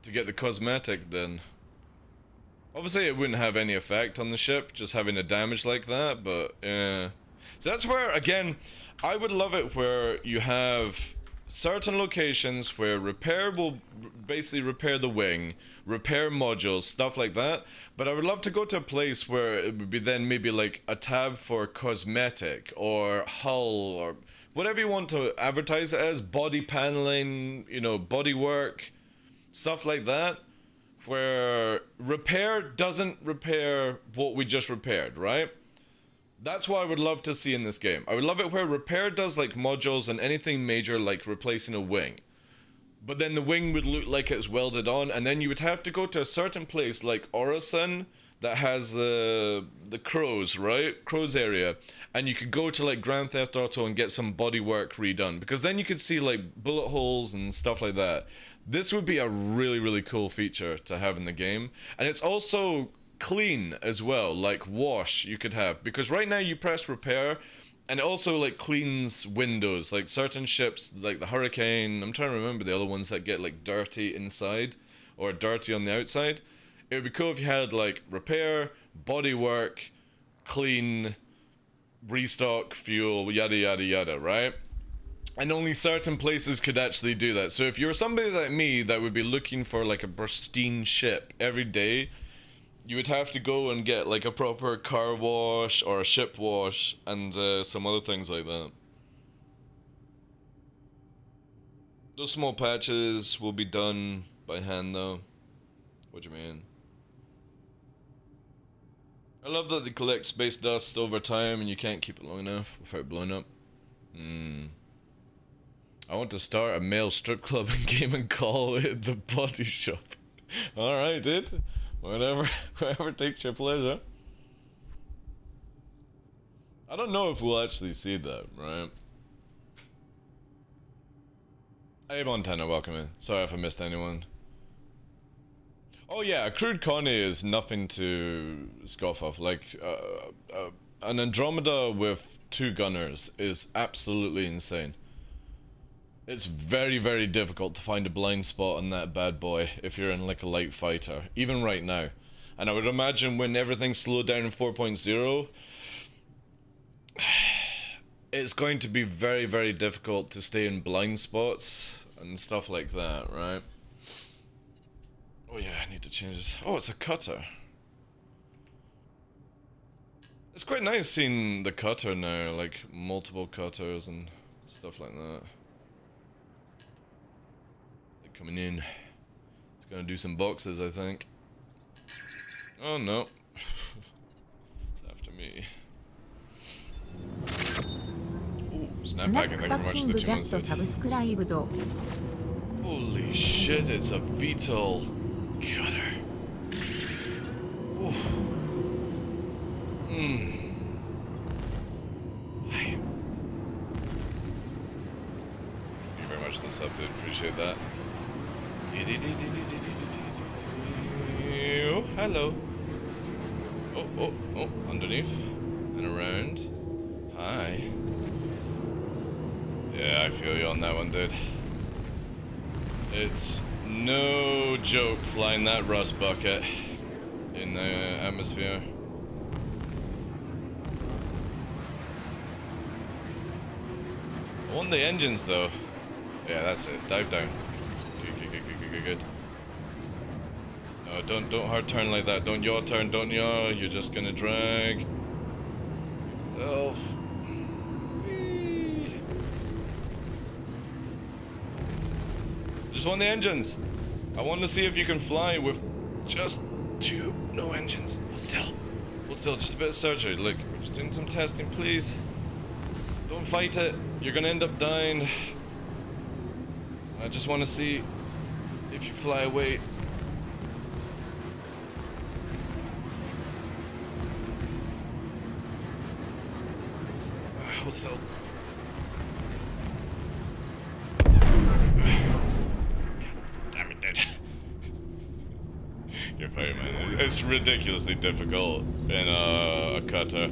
To get the cosmetic then. Obviously it wouldn't have any effect on the ship, just having a damage like that, but yeah. So that's where, again, I would love it where you have certain locations where repair will basically repair the wing, repair modules, stuff like that. But I would love to go to a place where it would be then maybe like a tab for cosmetic or hull or whatever you want to advertise it as, body paneling, you know, body work, stuff like that. Where repair doesn't repair what we just repaired, right? That's what I would love to see in this game. I would love it where repair does like modules and anything major like replacing a wing. But then the wing would look like it's welded on, and then you would have to go to a certain place like Orison that has the crows, right? Crows area. And you could go to like Grand Theft Auto and get some bodywork redone. Because then you could see like bullet holes and stuff like that. This would be a really, really cool feature to have in the game. And it's also clean as well, like wash you could have. Because right now you press repair, and it also like cleans windows. Like certain ships, like the Hurricane, I'm trying to remember the other ones that get like dirty inside, or dirty on the outside. It would be cool if you had like repair, bodywork, clean, restock, fuel, yada yada yada, right? And only certain places could actually do that. So if you're somebody like me that would be looking for like a pristine ship every day, you would have to go and get like a proper car wash or a ship wash and some other things like that. Those small patches will be done by hand though. What do you mean? I love that they collect space dust over time and you can't keep it long enough without blowing up. I want to start a male strip club in game and call it the body shop. Alright, dude. Whatever takes your pleasure. I don't know if we'll actually see that, right? Hey Montana, welcome in. Sorry if I missed anyone. Oh yeah, a crude Connie is nothing to scoff off. Like, an Andromeda with 2 gunners is absolutely insane. It's very, very difficult to find a blind spot on that bad boy if you're in like a light fighter, even right now. And I would imagine when everything's slowed down in 4.0, it's going to be very, very difficult to stay in blind spots and stuff like that, right? Oh yeah, I need to change this. Oh, it's a cutter. It's quite nice seeing the cutter now, like multiple cutters and stuff like that. It's like coming in. It's gonna do some boxes, I think. Oh no. It's after me. Ooh, snap packing, thank you very much for the 2 months. Holy shit, it's a VTOL cutter. Oof. Hi. Thank you very much for the sub, dude. Appreciate that. Oh, hello. Oh, underneath and around. Hi. Yeah, I feel you on that one, dude. It's no joke flying that rust bucket in the atmosphere. I want the engines though. Yeah, that's it. Dive down. Good. No, don't hard turn like that. Don't yaw turn. Don't yaw. You're just gonna drag yourself. Whee. Just want the engines. I want to see if you can fly with just 2, no engines. Hold still. Just a bit of surgery. Look, we're just doing some testing, please. Don't fight it. You're gonna end up dying. I just want to see if you fly away. Hold still. Damn it, dude. You're fine, man. It's ridiculously difficult in a cutter.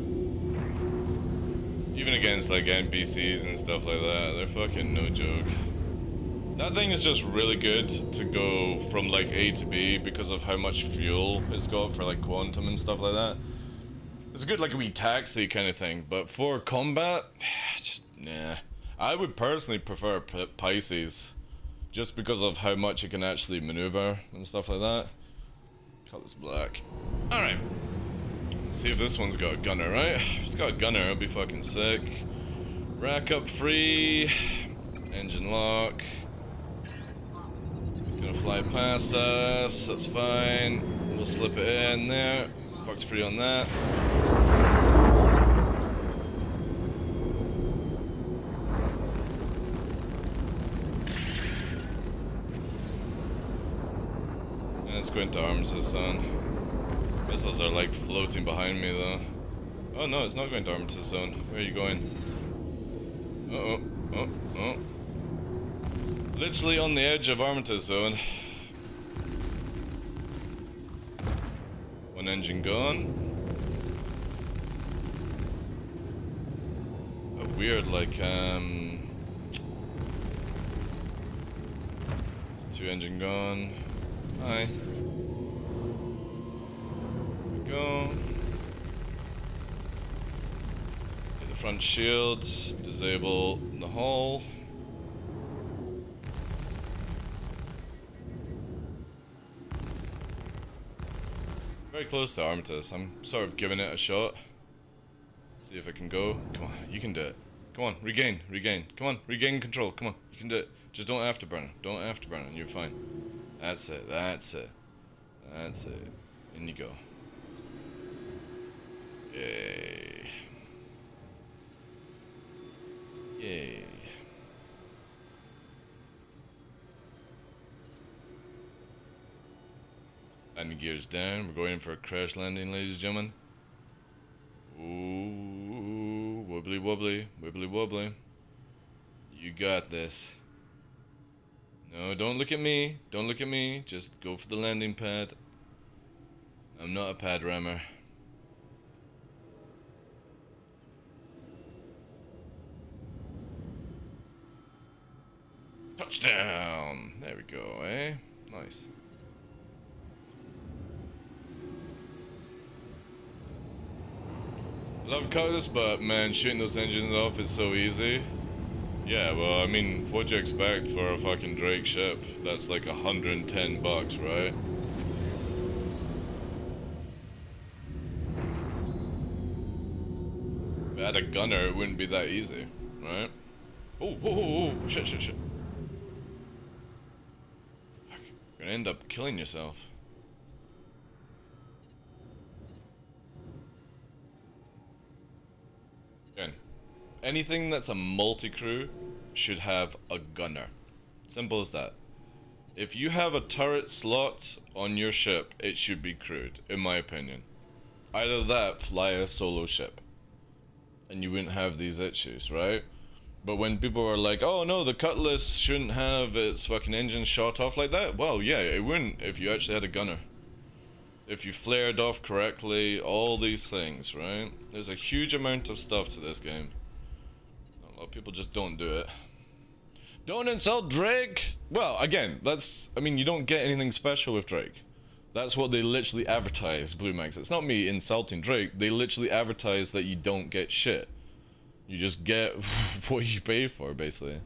Even against like NPCs and stuff like that, they're fucking no joke. That thing is just really good to go from like A to B because of how much fuel it's got for like quantum and stuff like that. It's a good like a wee taxi kind of thing, but for combat, just nah. I would personally prefer Pisces, just because of how much it can actually maneuver and stuff like that. Call this black. Alright. Let's see if this one's got a gunner, right? If it's got a gunner, it'll be fucking sick. Rack up free. Engine lock. It's gonna fly past us, that's fine. We'll slip it in there. Fuck's free on that. And let's go into arms this zone. Missiles are like floating behind me though. Oh no, it's not going to arms zone. Where are you going? Oh. Literally on the edge of Armitage Zone. One engine gone. A weird like it's two engine gone. Hi. There we go. Get the front shield. Disable the hull. Very close to Armitage. I'm sort of giving it a shot. See if it can go. Come on, you can do it. Come on, regain. Come on, regain control. Come on, you can do it. Just don't afterburn. Don't afterburn, and you're fine. That's it. In you go. Yay. Landing gears down. We're going in for a crash landing, ladies and gentlemen. Ooh, wibbly. You got this. No, don't look at me. Just go for the landing pad. I'm not a pad rammer. Touchdown! There we go, eh? Nice. Love Cutlass, but man, shooting those engines off is so easy. Yeah, well, I mean, what'd you expect for a fucking Drake ship? That's like $110, right? If I had a gunner, it wouldn't be that easy, right? Oh, shit. You're gonna end up killing yourself. Again, anything that's a multi-crew should have a gunner. Simple as that. If you have a turret slot on your ship, it should be crewed, in my opinion. Either that, fly a solo ship. And you wouldn't have these issues, right? But when people are like, oh no, the Cutlass shouldn't have its fucking engine shot off like that. Well, yeah, it wouldn't if you actually had a gunner. If you flared off correctly, all these things, right? There's a huge amount of stuff to this game. A lot of people just don't do it. Don't insult Drake! Well, again, I mean, you don't get anything special with Drake. That's what they literally advertise, Blue Max. It's not me insulting Drake. They literally advertise that you don't get shit. You just get what you pay for, basically.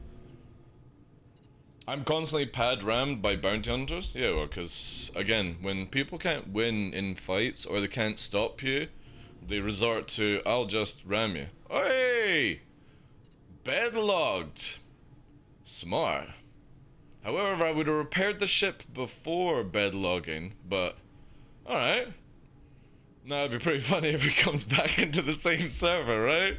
I'm constantly pad rammed by bounty hunters. Yeah, well, because, again, when people can't win in fights or they can't stop you, they resort to, I'll just ram you. Hey! Bedlogged. Smart. However, I would have repaired the ship before bedlogging, but alright. Now it'd be pretty funny if he comes back into the same server, right?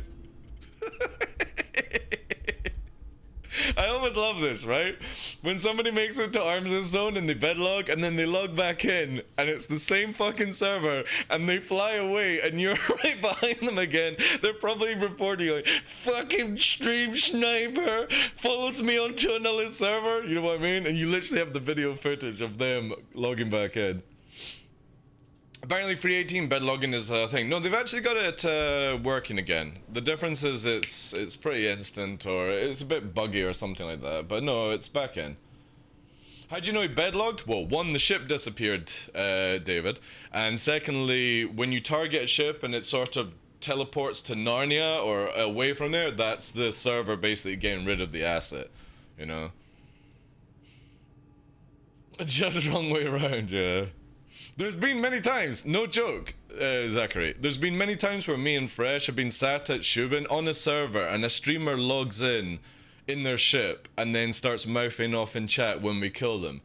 I always love this, right? When somebody makes it to Arms Zone and they bedlog and then they log back in and it's the same fucking server and they fly away and you're right behind them again, they're probably reporting like, fucking stream sniper follows me onto another server, you know what I mean? And you literally have the video footage of them logging back in. Apparently, free 18 bed logging is a thing. No, they've actually got it working again. The difference is it's pretty instant, or it's a bit buggy or something like that. But no, it's back in. How'd you know he bed logged? Well, one, the ship disappeared, David, and secondly, when you target a ship and it sort of teleports to Narnia or away from there, that's the server basically getting rid of the asset, you know. Just the wrong way around, yeah. There's been many times, no joke, Zachary. There's been many times where me and Fresh have been sat at Shubin on a server and a streamer logs in their ship and then starts mouthing off in chat when we kill them.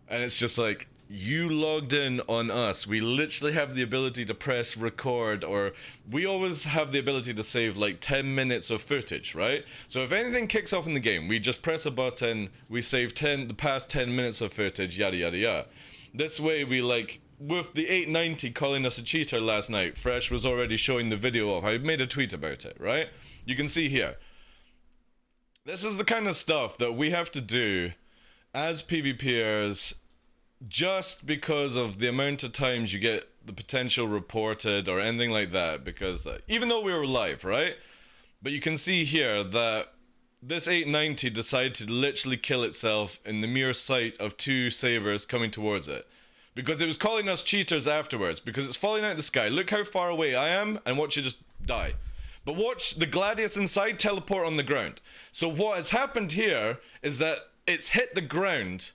And it's just like, you logged in on us. We literally have the ability to press record, or we always have the ability to save like 10 minutes of footage, right? So if anything kicks off in the game, we just press a button, we save the past 10 minutes of footage, yada yada yada. This way we like, with the 890 calling us a cheater last night, Fresh was already showing the video of, I made a tweet about it, right? You can see here. This is the kind of stuff that we have to do as PvPers just because of the amount of times you get the potential reported or anything like that, because even though we were live, right? But you can see here that this 890 decided to literally kill itself in the mere sight of two sabers coming towards it. Because it was calling us cheaters afterwards, because it's falling out of the sky. Look how far away I am, and watch it just die. But watch the Gladius inside teleport on the ground. So what has happened here is that it's hit the ground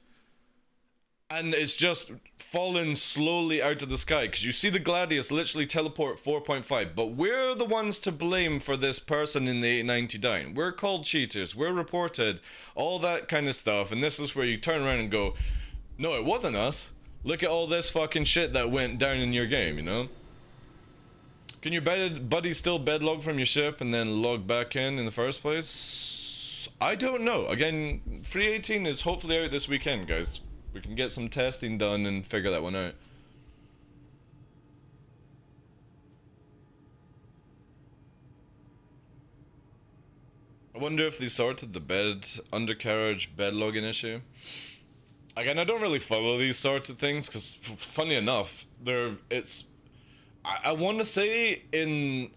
and it's just fallen slowly out of the sky, because you see the Gladius literally teleport 4.5. But we're the ones to blame for this person in the 890 dying. We're called cheaters, we're reported, all that kind of stuff. And this is where you turn around and go, no, it wasn't us. Look at all this fucking shit that went down in your game, you know? Can your buddy still bed log from your ship and then log back in the first place? I don't know. Again, free 18 is hopefully out this weekend, guys. We can get some testing done and figure that one out. I wonder if they sorted the undercarriage bed logging issue. Again, I don't really follow these sorts of things because, funny enough, I want to say I'm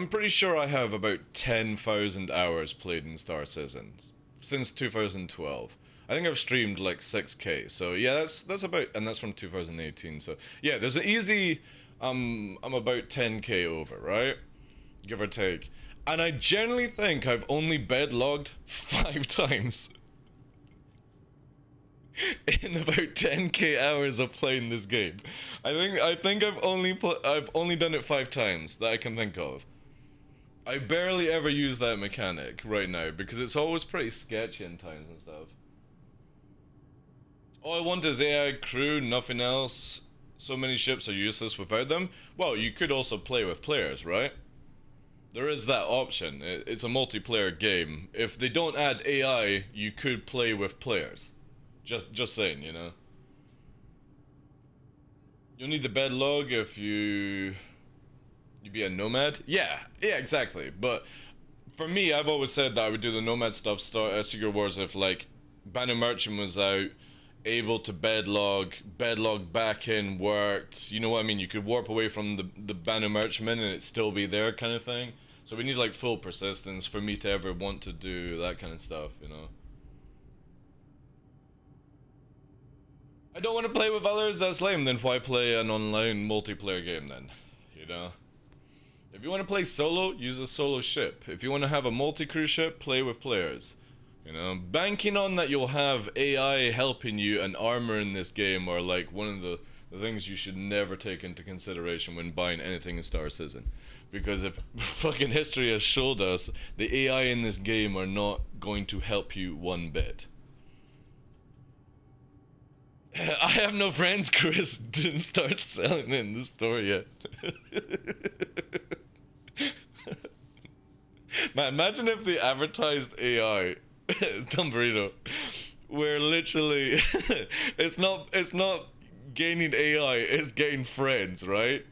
pretty sure I have about 10,000 hours played in Star Citizen since 2012. I think I've streamed like 6K. So yeah, that's about, and that's from 2018. So yeah, there's an easy, I'm about 10K over, right? Give or take. And I generally think I've only bed logged 5 times. In about 10K hours of playing this game. I think I've only done it 5 times that I can think of. I barely ever use that mechanic right now because it's always pretty sketchy in times and stuff. All I want is AI crew, nothing else. So many ships are useless without them. Well, you could also play with players, right? There is that option. It's a multiplayer game. If they don't add AI, you could play with players. Just saying, you know. You'll need the bed log if you be a nomad. Yeah, exactly. But for me, I've always said that I would do the nomad stuff. Secret Wars if like Banner Merchant was out, able to bed log back in, worked. You know what I mean? You could warp away from the Banner Merchantman and it still be there, kind of thing. So we need like full persistence for me to ever want to do that kind of stuff, you know. I don't want to play with others, that's lame, then why play an online multiplayer game then? You know? If you want to play solo, use a solo ship. If you want to have a multi-crew ship, play with players. You know? Banking on that you'll have AI helping you and armor in this game are like one of the things you should never take into consideration when buying anything in Star Citizen. Because if fucking history has showed us, the AI in this game are not going to help you one bit. I have no friends, Chris didn't start selling in the store yet. Man, imagine if they advertised AI, Tom Burrito, where literally it's not gaining AI, it's getting friends, right?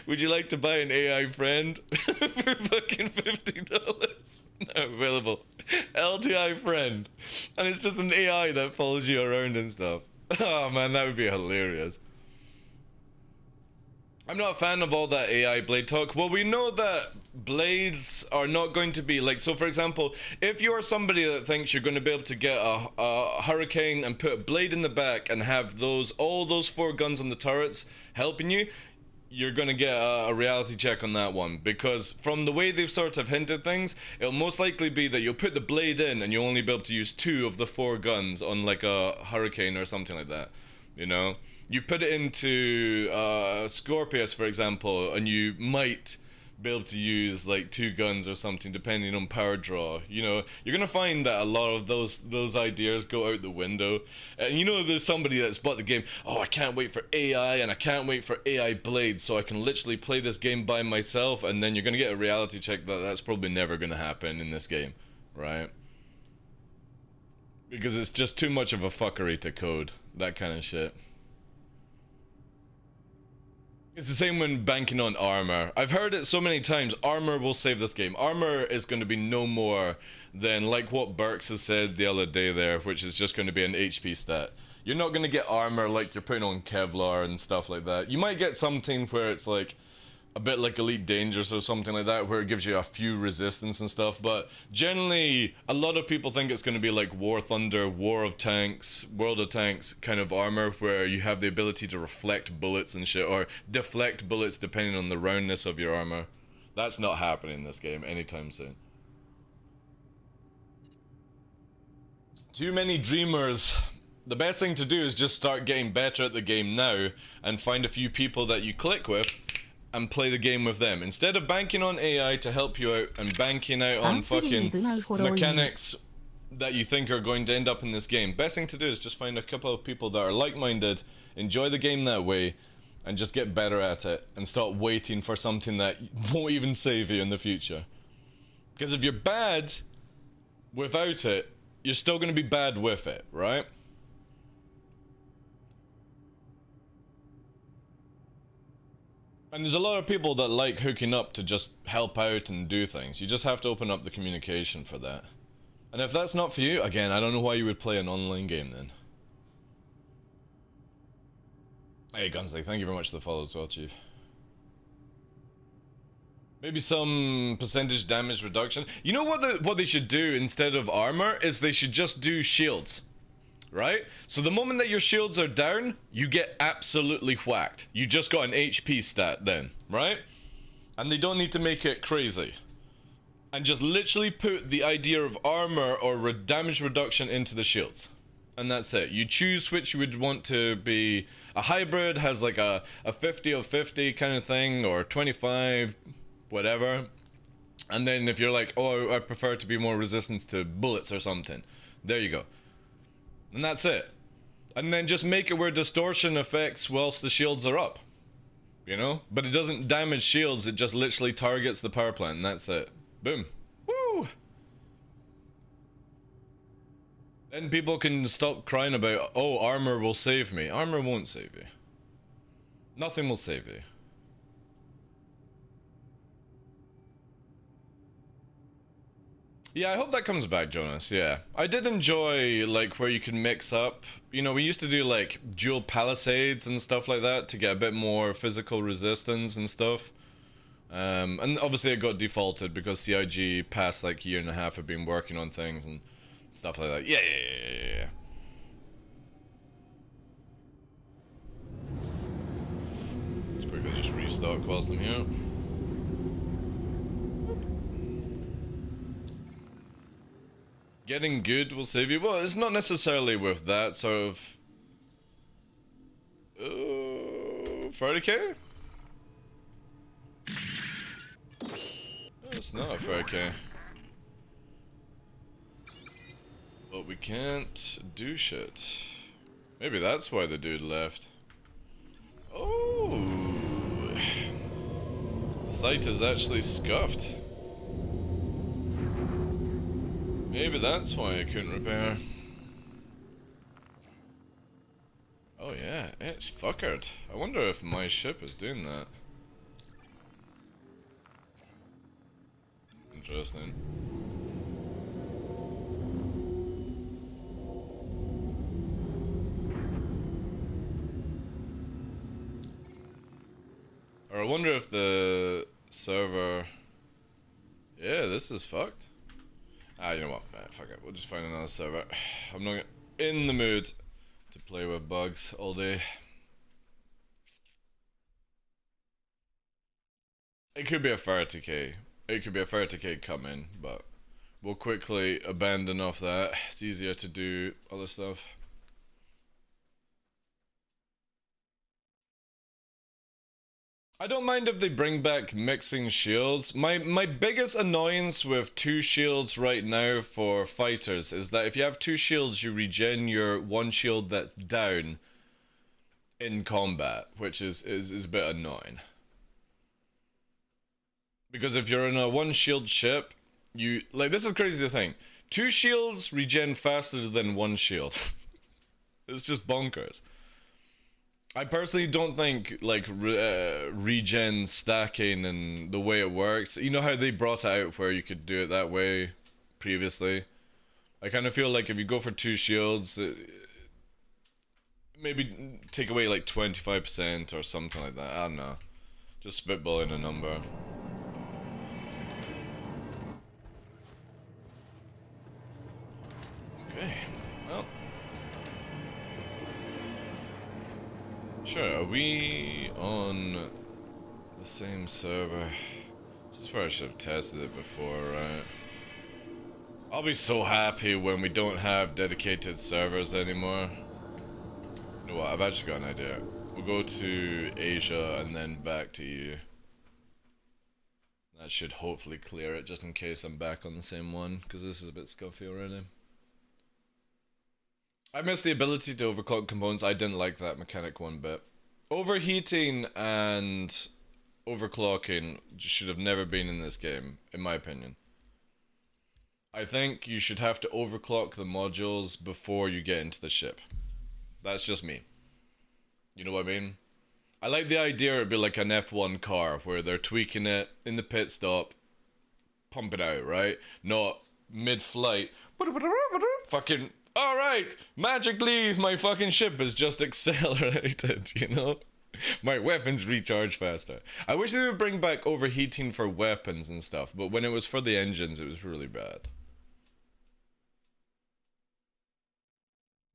would you like to buy an AI friend for fucking $50? Not available. LTI friend, and it's just an AI that follows you around and stuff. Oh man, that would be hilarious. I'm not a fan of all that AI blade talk. Well, we know that blades are not going to be like, so for example, if you're somebody that thinks you're going to be able to get a hurricane and put a blade in the back and have all those 4 guns on the turrets helping you, you're going to get a reality check on that one, because from the way they've sort of hinted things, it'll most likely be that you'll put the blade in and you'll only be able to use 2 of the 4 guns on like a hurricane or something like that, you know? You put it into Scorpius, for example, and you might be able to use like 2 guns or something depending on power draw. You know, you're gonna find that a lot of those ideas go out the window. And you know, there's somebody that's bought the game, oh, I can't wait for AI and I can't wait for AI blades so I can literally play this game by myself, and then you're gonna get a reality check that that's probably never gonna happen in this game, right? Because it's just too much of a fuckery to code, that kind of shit. It's the same when banking on armor. I've heard it so many times, armor will save this game. Armor is going to be no more than like what Burks has said the other day there, which is just going to be an HP stat. You're not going to get armor like you're putting on Kevlar and stuff like that. You might get something where it's like a bit like Elite Dangerous or something like that, where it gives you a few resistance and stuff, but generally a lot of people think it's going to be like War Thunder, War of Tanks, World of Tanks kind of armor, where you have the ability to reflect bullets and shit, or deflect bullets depending on the roundness of your armor. That's not happening in this game anytime soon. Too many dreamers. The best thing to do is just start getting better at the game now and find a few people that you click with and play the game with them, instead of banking on AI to help you out and banking out on fucking mechanics that you think are going to end up in this game. Best thing to do is just find a couple of people that are like-minded, enjoy the game that way, and just get better at it, and stop waiting for something that won't even save you in the future. Because if you're bad without it, you're still going to be bad with it, right? And there's a lot of people that like hooking up to just help out and do things. You just have to open up the communication for that. And if that's not for you, again, I don't know why you would play an online game then. Hey, Gunsley, thank you very much for the follow as well, Chief. Maybe some percentage damage reduction. You know what they should do instead of armor is they should just do shields. Right? So the moment that your shields are down, you get absolutely whacked. You just got an HP stat then, right? And they don't need to make it crazy. And just literally put the idea of armor or damage reduction into the shields. And that's it. You choose which you would want to be. A hybrid has like a 50 of 50 kind of thing, or 25, whatever. And then if you're like, oh, I prefer to be more resistant to bullets or something, there you go. And that's it. And then just make it where distortion affects whilst the shields are up. You know? But it doesn't damage shields, it just literally targets the power plant, and that's it. Boom. Woo! Then people can stop crying about, oh, armor will save me. Armor won't save you. Nothing will save you. Yeah, I hope that comes back, Jonas, yeah. I did enjoy, like, where you can mix up. You know, we used to do, like, dual palisades and stuff like that to get a bit more physical resistance and stuff. And obviously it got defaulted because CIG past, like, year and a half have been working on things and stuff like that. Yeah. Let's quickly just restock whilst I'm here. Getting good will save you. Well, it's not necessarily with that sort of... 30k? It's not a 30k. But we can't do shit. Maybe that's why the dude left. Oh! The site is actually scuffed. Maybe that's why I couldn't repair. Oh yeah, it's fuckered. I wonder if my ship is doing that. Interesting. wonder if the server... Yeah, this is fucked. Ah, you know what? Fuck it. We'll just find another server. I'm not in the mood to play with bugs all day. It could be a 30k. It could be a 30k coming, but we'll quickly abandon off that. It's easier to do other stuff. I don't mind if they bring back mixing shields. My biggest annoyance with 2 shields right now for fighters is that if you have 2 shields, you regen your 1 shield that's down in combat, which is a bit annoying. Because if you're in a 1 shield ship, you like, this is crazy to think. 2 shields regen faster than 1 shield. It's just bonkers. I personally don't think, like, regen stacking and the way it works, you know how they brought it out where you could do it that way previously? I kind of feel like if you go for 2 shields, maybe take away like 25% or something like that. I don't know. Just spitballing a number. Okay, well. Sure, are we on the same server? This is where I should have tested it before, right? I'll be so happy when we don't have dedicated servers anymore. You know what, I've actually got an idea. We'll go to Asia and then back to you. That should hopefully clear it, just in case I'm back on the same one, because this is a bit scuffy already. I missed the ability to overclock components. I didn't like that mechanic one bit. Overheating and overclocking should have never been in this game, in my opinion. I think you should have to overclock the modules before you get into the ship. That's just me. You know what I mean? I like the idea it'd be like an F1 car, where they're tweaking it in the pit stop, pump it out, right? Not mid-flight, fucking... Alright, magically my fucking ship is just accelerated, you know? My weapons recharge faster. I wish they would bring back overheating for weapons and stuff, but when it was for the engines, it was really bad.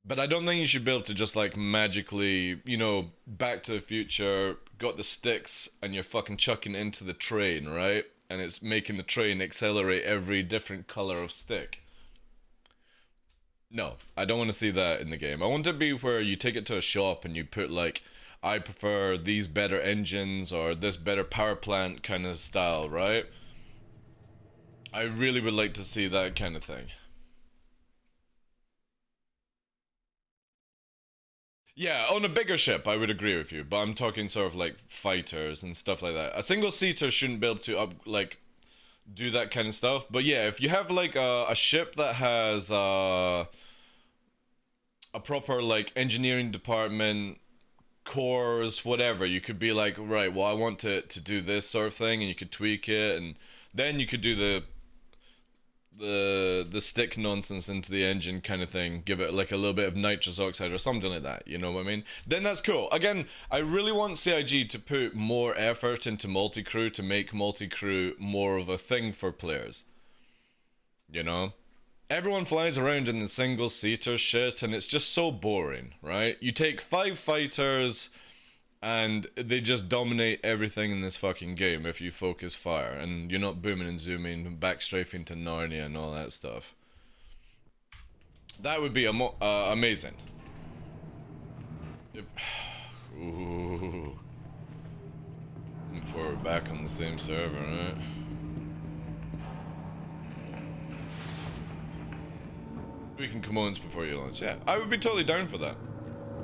But I don't think you should be able to just like magically, you know, Back to the Future, got the sticks and you're fucking chucking it into the train, right? And it's making the train accelerate every different color of stick. No, I don't want to see that in the game. I want it to be where you take it to a shop and you put like, I prefer these better engines or this better power plant kind of style, right? I really would like to see that kind of thing. Yeah, on a bigger ship, I would agree with you, but I'm talking sort of like fighters and stuff like that. A single seater shouldn't be able to do that kind of stuff. But yeah, if you have like a ship that has a proper like engineering department, cores, whatever, you could be like, right, well I want to do this sort of thing, and you could tweak it, and then you could do the stick nonsense into the engine kind of thing, give it like a little bit of nitrous oxide or something like that, you know what I mean? Then that's cool. Again, I really want CIG to put more effort into multi-crew, to make multi-crew more of a thing for players, you know? Everyone flies around in the single-seater shit, and it's just so boring, right? You take 5 fighters, and they just dominate everything in this fucking game if you focus fire, and you're not booming and zooming, backstrafing to Narnia and all that stuff. That would be amazing. Ooh. Before we're back on the same server, right? Tweaking components before you launch. Yeah, I would be totally down for that.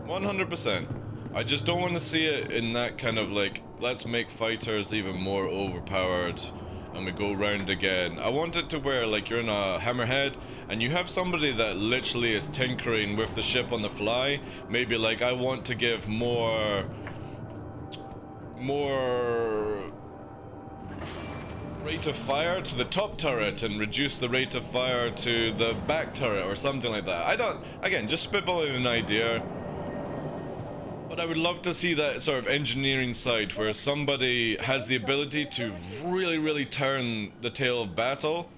100%. I just don't want to see it in that kind of like, let's make fighters even more overpowered and we go round again. I want it to where like you're in a hammerhead and you have somebody that literally is tinkering with the ship on the fly. Maybe like, I want to give more rate of fire to the top turret and reduce the rate of fire to the back turret or something like that. I don't, again, just spitballing an idea. But I would love to see that sort of engineering side where somebody has the ability to really turn the tail of battle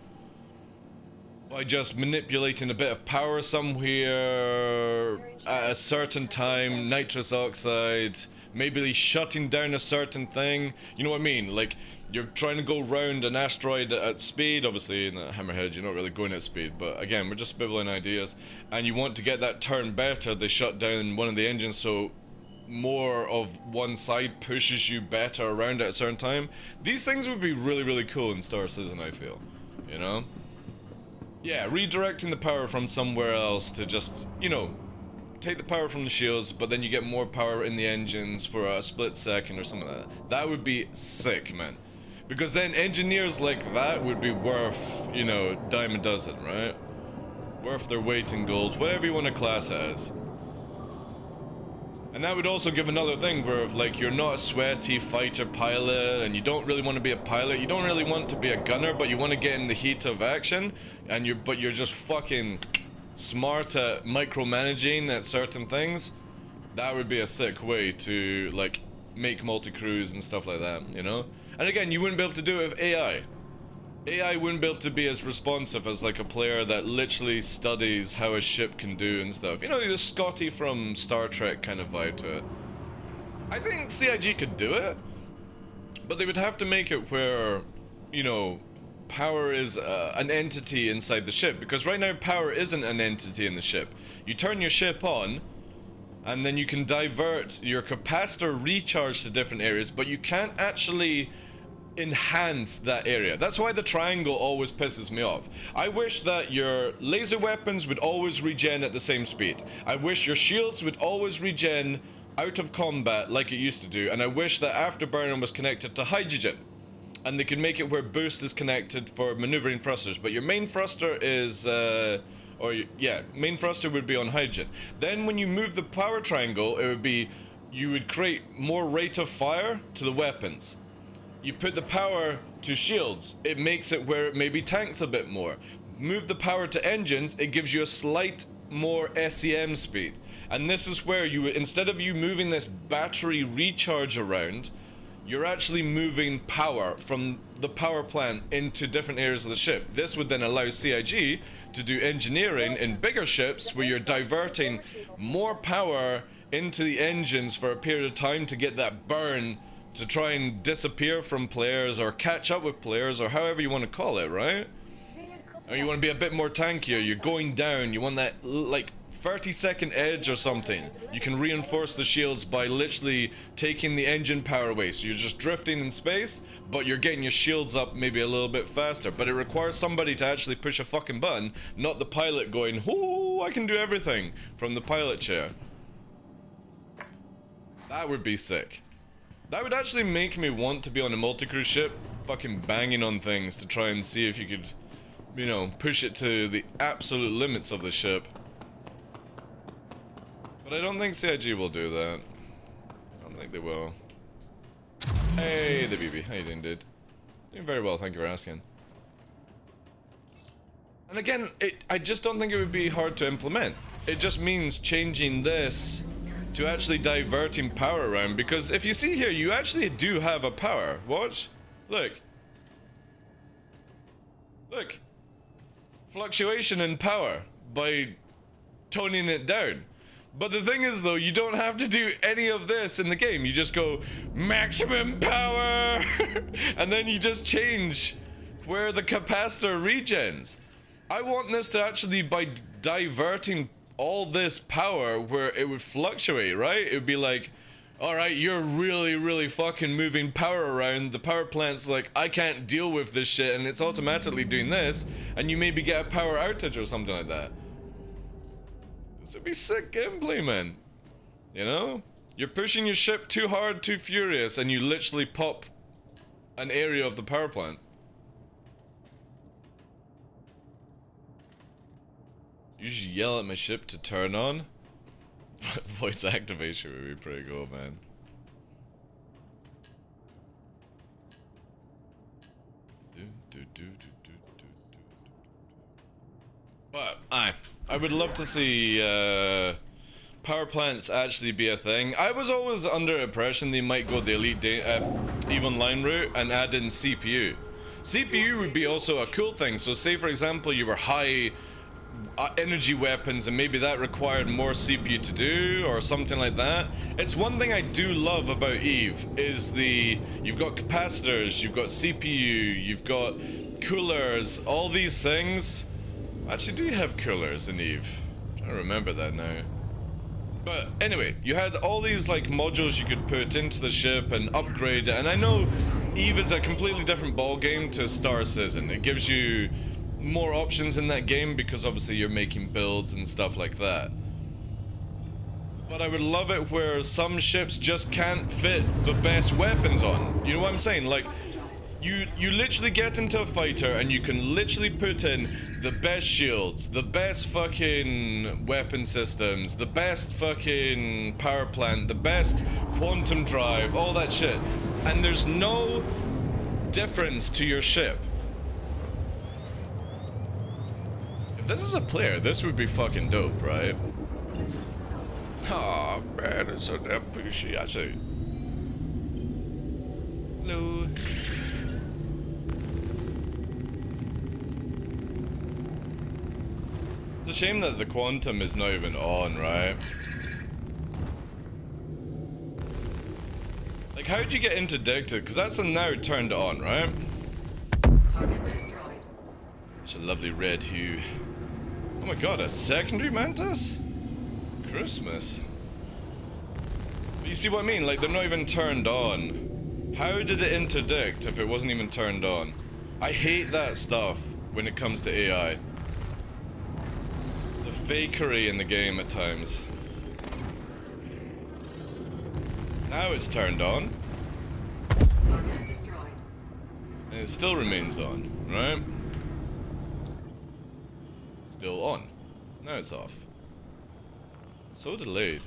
by just manipulating a bit of power somewhere at a certain time, nitrous oxide, maybe shutting down a certain thing. You know what I mean? Like, you're trying to go round an asteroid at speed. Obviously, in a Hammerhead, you're not really going at speed. But again, we're just spibbling ideas. And you want to get that turn better, they shut down one of the engines so more of one side pushes you better around at a certain time. These things would be really cool in Star Citizen, I feel. You know? Yeah, redirecting the power from somewhere else to just, you know, take the power from the shields, but then you get more power in the engines for a split second or something like that. That would be sick, man. Because then engineers like that would be worth, you know, dime a dozen, right? Worth their weight in gold, whatever you want to class it as. And that would also give another thing where if, like, you're not a sweaty fighter pilot and you don't really want to be a pilot, you don't really want to be a gunner, but you want to get in the heat of action, and you're just fucking smart at micromanaging at certain things. That would be a sick way to, like, make multi-crews and stuff like that, you know? And again, you wouldn't be able to do it with AI. AI wouldn't be able to be as responsive as like a player that literally studies how a ship can do and stuff. You know, the Scotty from Star Trek kind of vibe to it. I think CIG could do it, but they would have to make it where, you know, power is an entity inside the ship. Because right now, power isn't an entity in the ship. You turn your ship on, and then you can divert your capacitor recharge to different areas, but you can't actually enhance that area. That's why the triangle always pisses me off. I wish that your laser weapons would always regen at the same speed. I wish your shields would always regen out of combat like it used to do, and I wish that afterburner was connected to hydrogen. And they could make it where boost is connected for maneuvering thrusters, but your main thruster is main thruster would be on hydrogen. Then when you move the power triangle, it would be, you would create more rate of fire to the weapons. You put the power to shields, it makes it where it maybe tanks a bit more. Move the power to engines, it gives you a slight more SEM speed. And this is where you, instead of you moving this battery recharge around, you're actually moving power from the power plant into different areas of the ship. This would then allow CIG to do engineering in bigger ships where you're diverting more power into the engines for a period of time to get that burn to try and disappear from players or catch up with players or however you want to call it, right? Or you want to be a bit more tankier, you're going down, you want that like 30-second edge or something. You can reinforce the shields by literally taking the engine power away. So you're just drifting in space, but you're getting your shields up maybe a little bit faster. But it requires somebody to actually push a fucking button, not the pilot going, "Ooh, I can do everything," from the pilot chair. That would be sick. That would actually make me want to be on a multi-crew ship, fucking banging on things to try and see if you could, you know, push it to the absolute limits of the ship. But I don't think CIG will do that. I don't think they will. Hey, the BB. How you doing, dude? Doing very well, thank you for asking. And again, I just don't think it would be hard to implement. It just means changing this to actually diverting power around, because if you see here, you actually do have a power. Watch. Look. Look. Fluctuation in power by toning it down. But the thing is though, you don't have to do any of this in the game. You just go maximum power and then you just change where the capacitor regens. I want this to actually, by diverting all this power where it would fluctuate, right? It would be like, alright, you're really fucking moving power around. The power plant's like, I can't deal with this shit, and it's automatically doing this, and you maybe get a power outage or something like that. This would be sick gameplay, man. You know? You're pushing your ship too hard, too furious, and you literally pop an area of the power plant. You just yell at my ship to turn on? Voice activation would be pretty cool, man. But I would love to see power plants actually be a thing. I was always under impression they might go the EVE Online route and add in CPU. CPU would be also a cool thing. So say for example you were high energy weapons and maybe that required more CPU to do or something like that. It's one thing I do love about EVE is you've got capacitors, you've got CPU, you've got coolers, all these things. Actually, do you have coolers in EVE? I'm trying to remember that now. But anyway, you had all these like modules you could put into the ship and upgrade it. And I know EVE is a completely different ball game to Star Citizen. It gives you more options in that game because obviously you're making builds and stuff like that. But I would love it where some ships just can't fit the best weapons on. You know what I'm saying? Like, you literally get into a fighter and you can literally put in the best shields, the best fucking weapon systems, the best fucking power plant, the best quantum drive, all that shit. And there's no difference to your ship. If this is a player, this would be fucking dope, right? Oh man, it's an appreciation. Hello. It's a shame that the quantum is not even on, right? Like, how'd you get interdicted? Because that's now turned on, right? Target destroyed. Such a lovely red hue. Oh my god, a secondary mantis? Christmas. But you see what I mean? Like, they're not even turned on. How did it interdict if it wasn't even turned on? I hate that stuff when it comes to AI. The fakery in the game at times. Now it's turned on. Target destroyed. And it still remains on, right? Still on. Now it's off. So delayed.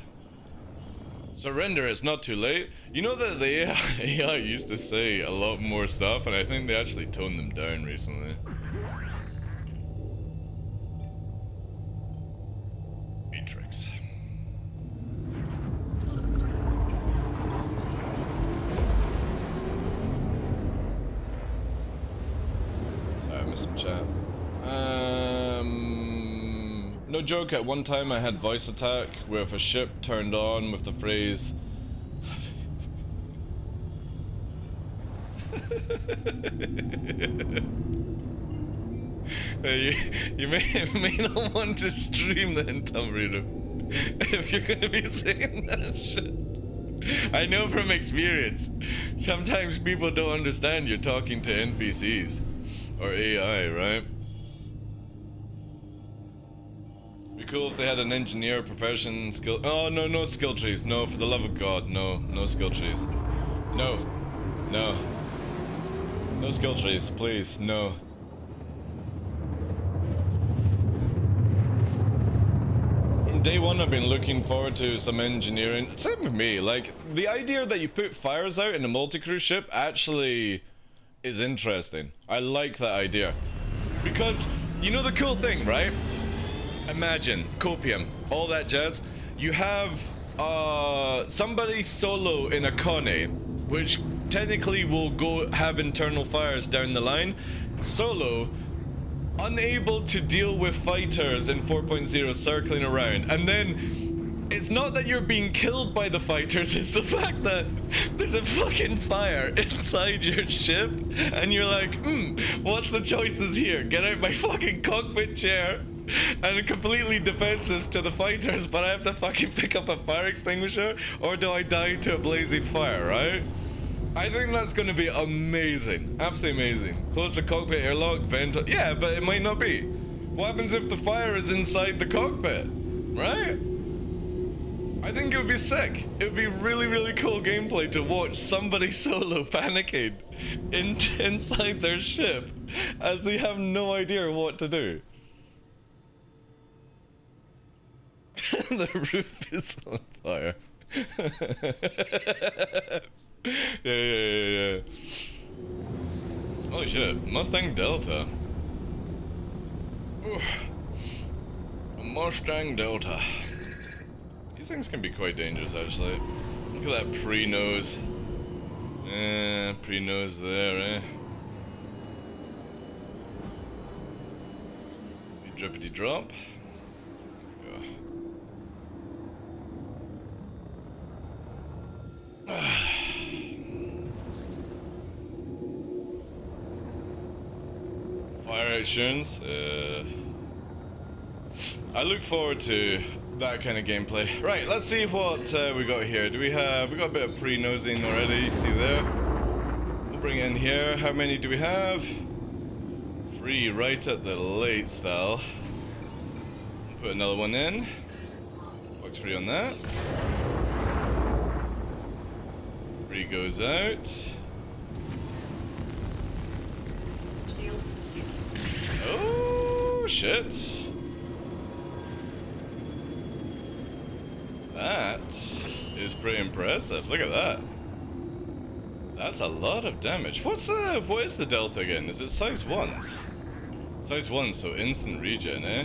Surrender, it's not too late. You know that the AI used to say a lot more stuff, and I think they actually toned them down recently. Matrix. Sorry, I missed some chat. No joke, at one time I had voice attack with a ship turned on with the phrase you may not want to stream the Intel reader if you're gonna be saying that shit. I know from experience, sometimes people don't understand you're talking to NPCs or AI, right? Be cool if they had an engineer, profession, skill. Oh no, no skill trees. No, for the love of God, no, no skill trees. No, no, no skill trees, please, no. From day one, I've been looking forward to some engineering. Same with me. Like, the idea that you put fires out in a multi-crew ship actually is interesting. I like that idea. Because, you know the cool thing, right? Imagine, copium, all that jazz. You have somebody solo in a Connie, which technically will go have internal fires down the line. Solo, unable to deal with fighters in 4.0 circling around. And then it's not that you're being killed by the fighters, it's the fact that there's a fucking fire inside your ship and you're like, what's the choices here? Get out my fucking cockpit chair and completely defensive to the fighters, but I have to fucking pick up a fire extinguisher, or do I die to a blazing fire, right? I think that's gonna be amazing. Absolutely amazing. Close the cockpit airlock, vent. Yeah, but it might not be. What happens if the fire is inside the cockpit? Right? I think it would be sick. It would be really, really cool gameplay to watch somebody solo panicking inside their ship as they have no idea what to do. The roof is on fire. Yeah. Holy shit, Mustang Delta. Ooh. A Mustang Delta. These things can be quite dangerous, actually. Look at that pre-nose. Pre-nose there, eh? Drippity drop. Fire actions. I look forward to that kind of gameplay. Right, let's see what we got here. We got a bit of pre-nosing already, see there. We'll bring it in here. How many do we have? 3 right at the late style. Put another one in. Box 3 on that. 3 goes out. Shields. Oh shit. That is pretty impressive. Look at that. That's a lot of damage. What is the delta again? Is it size 1s? Size 1, so instant regen, eh?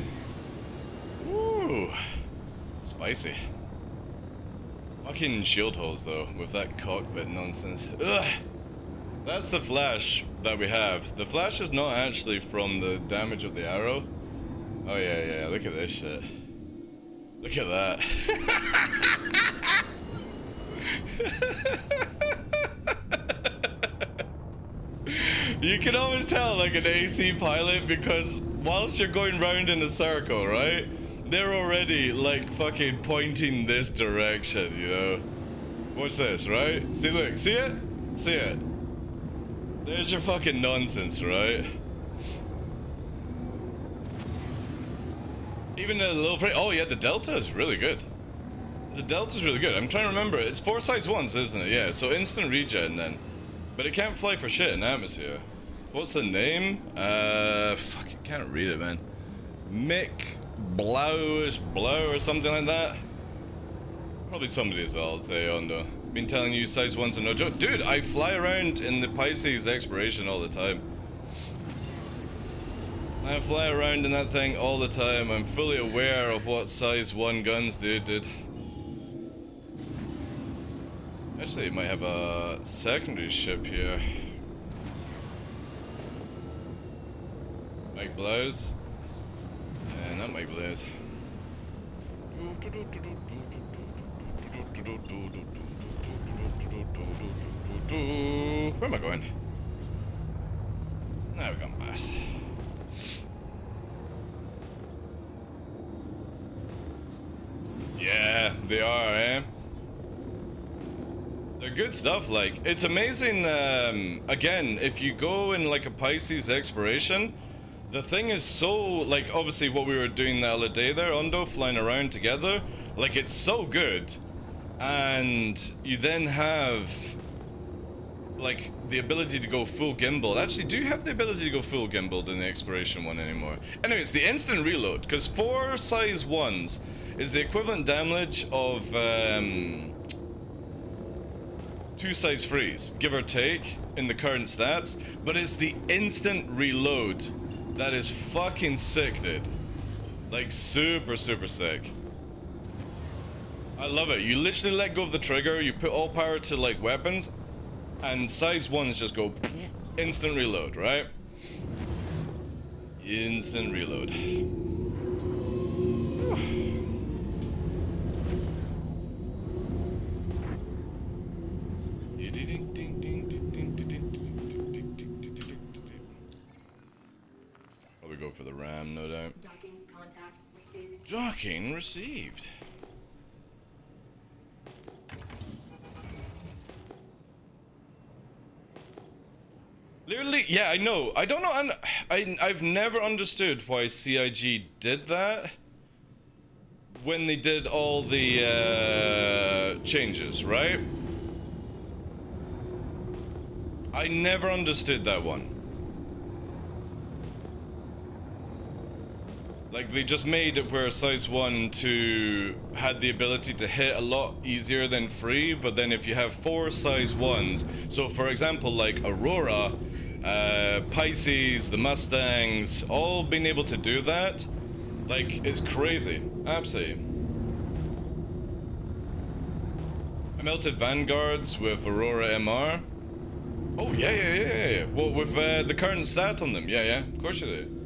Ooh. Spicy. Fucking shield holes though, with that cockpit nonsense. Ugh. That's the flash that we have. The flash is not actually from the damage of the arrow. Oh yeah, look at this shit. Look at that. You can always tell like an AC pilot because whilst you're going round in a circle, right? They're already like fucking pointing this direction, you know? Watch this, right? See, look, see it? See it? There's your fucking nonsense, right? Even a little oh yeah, the delta is really good. The delta's really good. I'm trying to remember. It's 4 size 1s, isn't it? Yeah, so instant regen then. But it can't fly for shit in atmosphere. What's the name? Fuck, I can't read it, man. Mick Blowish Blow or something like that. Probably somebody's I'll say on though. Been telling you size 1s are no joke. Dude, I fly around in the Pisces exploration all the time. I fly around in that thing all the time. I'm fully aware of what size 1 guns do, dude. Actually, it might have a secondary ship here. Mike Blows. Yeah, not Mike Blows. Where am I going? Now we're going past. Yeah, they are, eh? They're good stuff, like, it's amazing, again, if you go in, like, a Pisces exploration, the thing is so, like, obviously what we were doing the other day there, Ondo, flying around together, like, it's so good, and you then have, like, the ability to go full gimbal. Actually, do you have the ability to go full gimbal in the exploration one anymore? Anyway, it's the instant reload, because 4 size 1s is the equivalent damage of, 2 size 3s, give or take, in the current stats, but it's the instant reload that is fucking sick, dude. Like, super, super sick. I love it. You literally let go of the trigger, you put all power to, like, weapons, and size 1s just go poof, instant reload, right? Instant reload. Probably go for the RAM, no doubt. Docking contact received. Docking received. Literally, yeah, I know. I don't know. I've never understood why CIG did that when they did all the changes, right? I never understood that one. Like, they just made it where size 1 2 had the ability to hit a lot easier than 3, but then if you have 4 size 1s, so for example, like Aurora, Pisces, the Mustangs, all being able to do that, like, it's crazy. Absolutely. I melted Vanguards with Aurora MR. Oh, yeah. Well, with the current stat on them. Yeah, of course you do.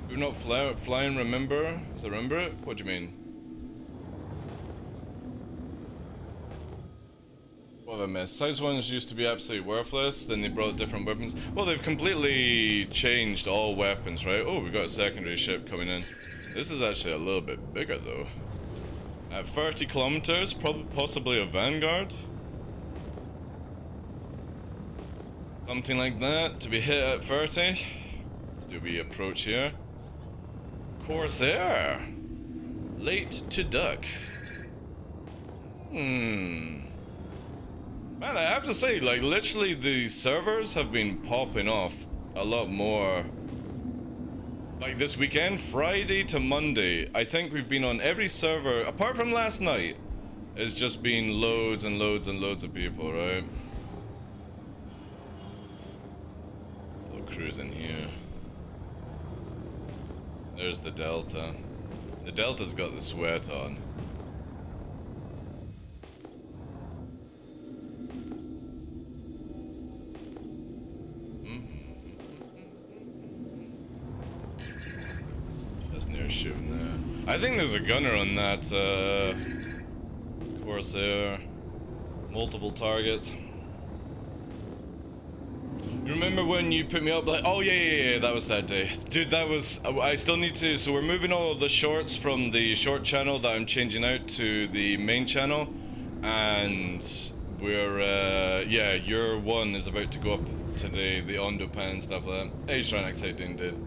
You're not flying, remember? Is it remember it? What do you mean? What have I missed? Size 1s used to be absolutely worthless, then they brought different weapons. Well, they've completely changed all weapons, right? Oh, we got a secondary ship coming in. This is actually a little bit bigger, though. At 30 kilometers, possibly a Vanguard. Something like that, to be hit at 30. Let's do we approach here. Corsair. Late to duck. Man, I have to say, like, literally the servers have been popping off a lot more. Like this weekend, Friday to Monday, I think we've been on every server, apart from last night. It's just been loads and loads and loads of people, right? There's a little cruise in here. There's the Delta. The Delta's got the sweat on. Near shooting there. I think there's a gunner on that Corsair. Multiple targets. You remember when you put me up like, oh yeah, that was that day. Dude, that was, I still need to, so we're moving all of the shorts from the short channel that I'm changing out to the main channel. And we're, yeah, your one is about to go up to the Ondo pan and stuff like that. Hey, Shrinax, how you doing, dude?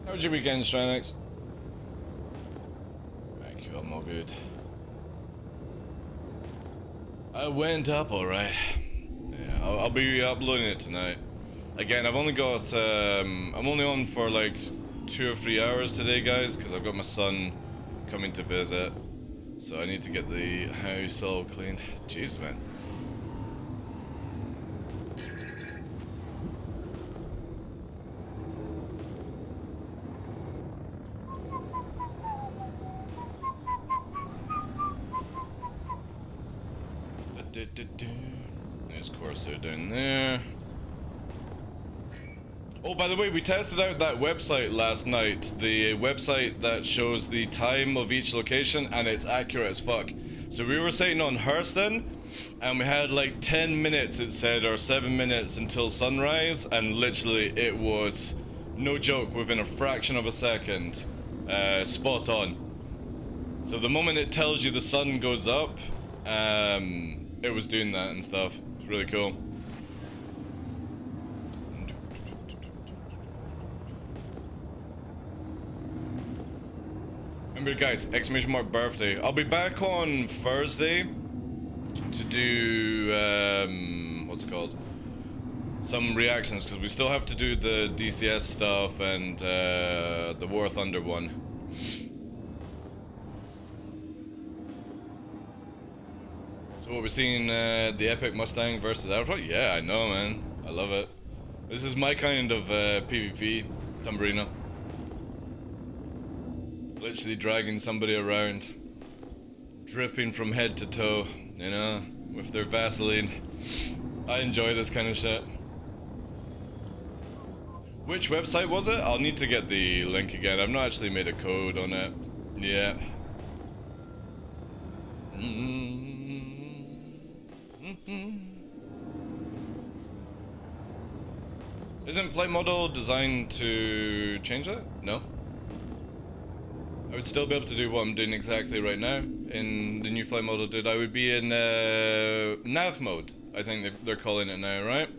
How was your weekend, Shrinax? Thank you, I'm all good. I went up alright. Yeah, I'll be uploading it tonight. Again, I've only got, I'm only on for like 2 or 3 hours today, guys, because I've got my son coming to visit. So I need to get the house all cleaned. Jeez, man. There's Corsair down there. Oh, by the way, we tested out that website last night. The website that shows the time of each location, and it's accurate as fuck. So we were sitting on Hurston, and we had like 10 minutes, it said, or 7 minutes until sunrise, and literally it was, no joke, within a fraction of a second, spot on. So the moment it tells you the sun goes up, it was doing that and stuff. It's really cool. Remember, guys, exclamation mark birthday. I'll be back on Thursday to do what's it called? Some reactions, because we still have to do the DCS stuff and the War Thunder one. So what we're seeing, the Epic Mustang versus Alpha? Yeah, I know, man. I love it. This is my kind of PvP, Tamburino. Literally dragging somebody around, dripping from head to toe, you know, with their Vaseline. I enjoy this kind of shit. Which website was it? I'll need to get the link again. I've not actually made a code on it. Yeah. Isn't flight model designed to change that? No. I would still be able to do what I'm doing exactly right now in the new flight model, dude. I would be in nav mode, I think they're calling it now, right?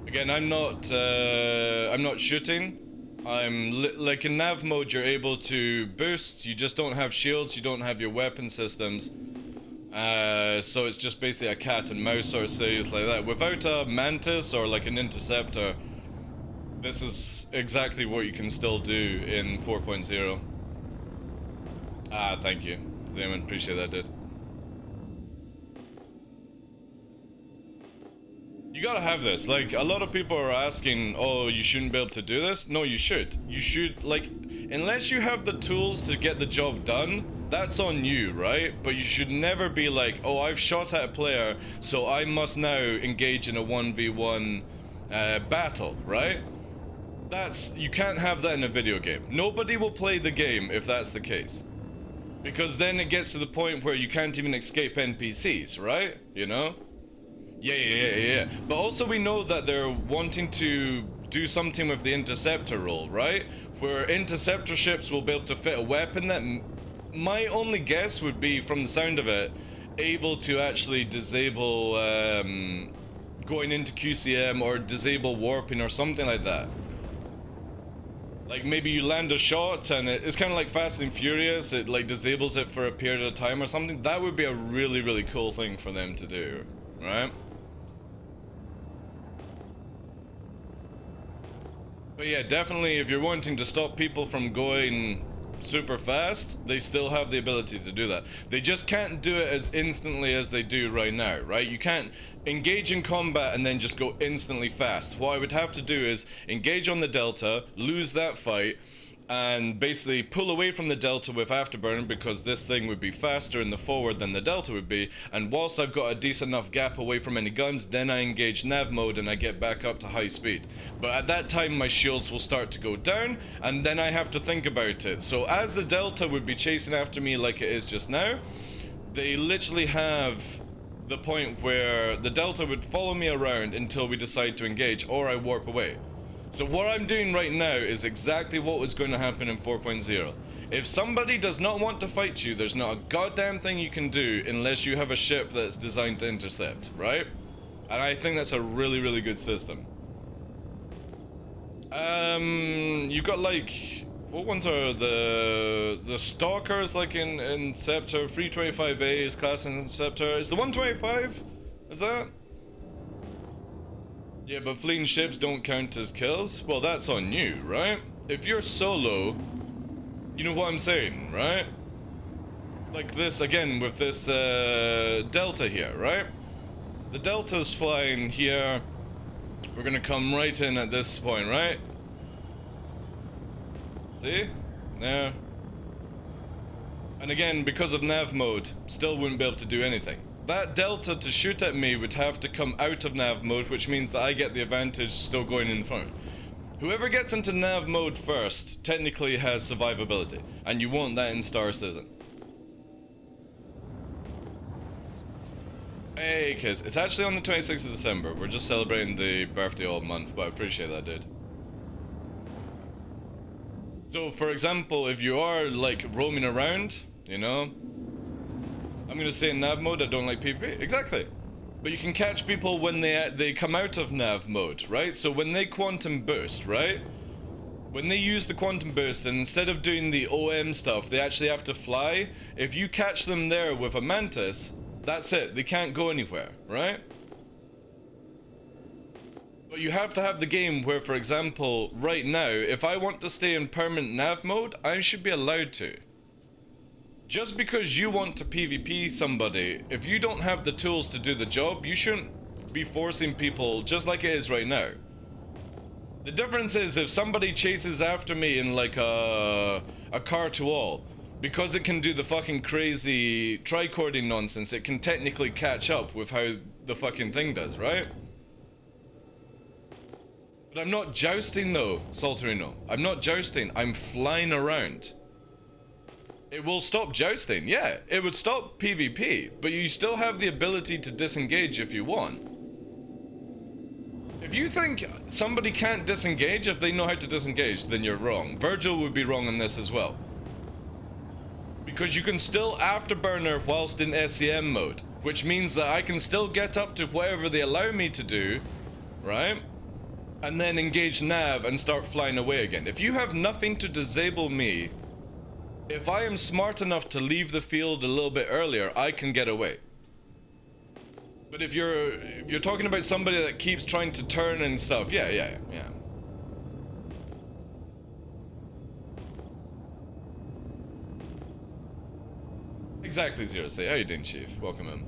Again, I'm not shooting. Like in nav mode, you're able to boost. You just don't have shields. You don't have your weapon systems. So it's just basically a cat and mouse sort of series like that. Without a mantis or like an interceptor, this is exactly what you can still do in 4.0. Ah, thank you, Zaman. Appreciate that, dude. You gotta have this. Like, a lot of people are asking, oh, you shouldn't be able to do this. No, you should. You should, like, unless you have the tools to get the job done, that's on you, right? But you should never be like, oh, I've shot at a player, so I must now engage in a 1v1 battle, right? You can't have that in a video game. Nobody will play the game if that's the case. Because then it gets to the point where you can't even escape NPCs, right? You know? Yeah. But also we know that they're wanting to do something with the interceptor role, right? Where interceptor ships will be able to fit a weapon that my only guess would be, from the sound of it, able to actually disable going into QCM or disable warping or something like that. Like maybe you land a shot and it's kind of like Fast and Furious, it like disables it for a period of time or something. That would be a really, really cool thing for them to do, right? But yeah, definitely if you're wanting to stop people from going super fast, they still have the ability to do that. They just can't do it as instantly as they do right now, right? You can't engage in combat and then just go instantly fast. What I would have to do is engage on the Delta, lose that fight, and basically pull away from the Delta with Afterburner, because this thing would be faster in the forward than the Delta would be, and whilst I've got a decent enough gap away from any guns, then I engage nav mode and I get back up to high speed. But at that time my shields will start to go down, and then I have to think about it. So as the Delta would be chasing after me like it is just now, they literally have the point where the Delta would follow me around until we decide to engage, or I warp away. So what I'm doing right now is exactly what was going to happen in 4.0. If somebody does not want to fight you, there's not a goddamn thing you can do unless you have a ship that's designed to intercept, right? And I think that's a really, really good system. You got like, what ones are the stalkers like in Scepter? 325A is class in Scepter. Is the 125? Is that? Yeah, but fleeing ships don't count as kills? Well, that's on you, right? If you're solo, you know what I'm saying, right? Like this, again, with this Delta here, right? The Delta's flying here. We're gonna come right in at this point, right? See? There. And again, because of nav mode, still wouldn't be able to do anything. That Delta to shoot at me would have to come out of nav mode, which means that I get the advantage still going in front. Whoever gets into nav mode first technically has survivability, and you want that in Star Citizen. Hey kids, it's actually on the 26th of December. We're just celebrating the birthday all month, but I appreciate that, dude. So for example, if you are like roaming around, you know, I'm gonna say in nav mode, I don't like PvP. Exactly. But you can catch people when they come out of nav mode, right? So when they quantum boost, right? When they use the quantum boost, and instead of doing the OM stuff, they actually have to fly. If you catch them there with a mantis, that's it. They can't go anywhere, right? But you have to have the game where, for example, right now, if I want to stay in permanent nav mode, I should be allowed to. Just because you want to PvP somebody, if you don't have the tools to do the job, you shouldn't be forcing people just like it is right now. The difference is if somebody chases after me in like a car to all, because it can do the fucking crazy tricording nonsense, it can technically catch up with how the fucking thing does, right? But I'm not jousting though, Salterino. I'm not jousting, I'm flying around. It will stop jousting, yeah. It would stop PvP, but you still have the ability to disengage if you want. If you think somebody can't disengage if they know how to disengage, then you're wrong. Virgil would be wrong on this as well. Because you can still afterburner whilst in SEM mode, which means that I can still get up to whatever they allow me to do, right? And then engage nav and start flying away again. If you have nothing to disable me, if I am smart enough to leave the field a little bit earlier, I can get away. But if you're talking about somebody that keeps trying to turn and stuff, yeah. Exactly, Zero State. How you doing, Chief? Welcome in.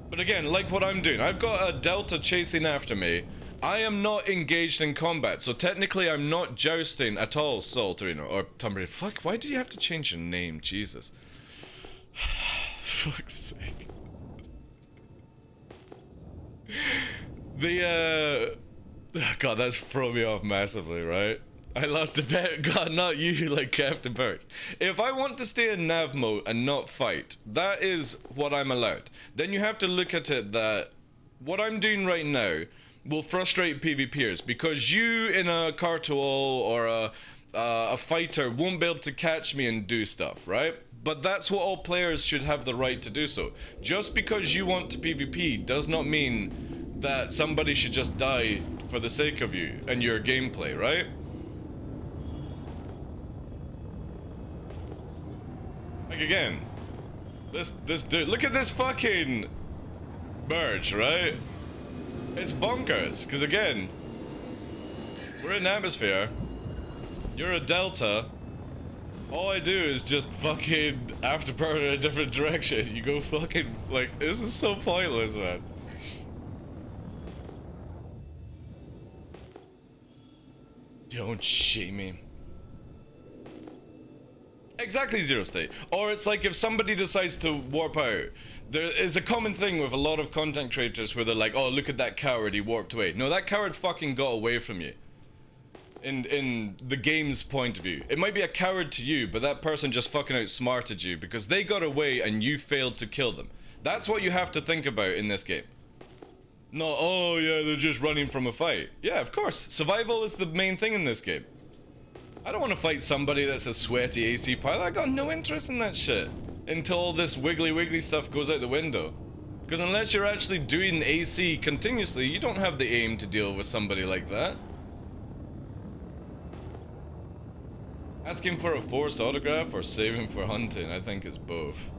But again, like what I'm doing, I've got a Delta chasing after me. I am not engaged in combat, so technically I'm not jousting at all, Sol Torino, or Tomb Raider. Fuck, why do you have to change your name? Jesus. Fuck's sake. God, that's thrown me off massively, right? I lost a bet. God, not you, like Captain Perks. If I want to stay in nav mode and not fight, that is what I'm allowed. Then you have to look at it that what I'm doing right now will frustrate PvPers because you in a Cartool or a fighter won't be able to catch me and do stuff, right? But that's what all players should have the right to do so. Just because you want to PvP does not mean that somebody should just die for the sake of you and your gameplay, right? Like again, this dude, look at this fucking merge, right? It's bonkers, because again, we're in atmosphere, you're a Delta, all I do is just fucking afterburn in a different direction. You go fucking, like, this is so pointless, man. Don't shame me. Exactly, Zero State. Or it's like if somebody decides to warp out. There is a common thing with a lot of content creators where they're like, oh, look at that coward, he warped away. No, that coward fucking got away from you. In the game's point of view. It might be a coward to you, but that person just fucking outsmarted you because they got away and you failed to kill them. That's what you have to think about in this game. Not, oh yeah, they're just running from a fight. Yeah, of course. Survival is the main thing in this game. I don't want to fight somebody that's a sweaty AC pilot. I got no interest in that shit. Until all this wiggly stuff goes out the window. Because unless you're actually doing AC continuously, you don't have the aim to deal with somebody like that. Asking for a forced autograph or saving for hunting, I think is both.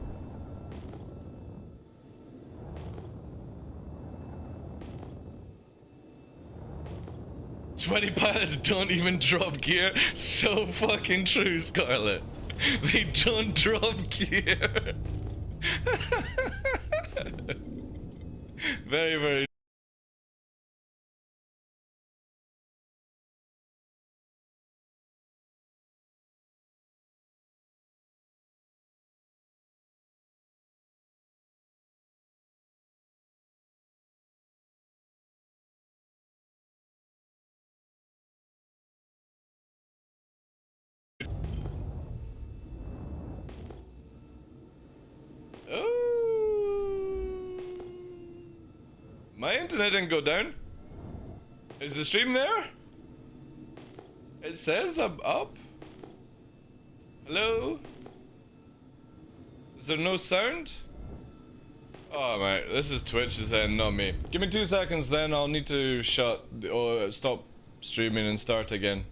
Sweaty pilots don't even drop gear. So fucking true, Scarlet. They don't drop gear. Very Oh. My internet didn't go down. Is the stream there? It says I'm up. Hello? Is there no sound? Oh mate, this is Twitch's end, not me. Give me 2 seconds then, I'll need to stop streaming and start again.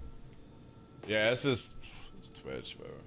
Yeah, this is Twitch, whatever.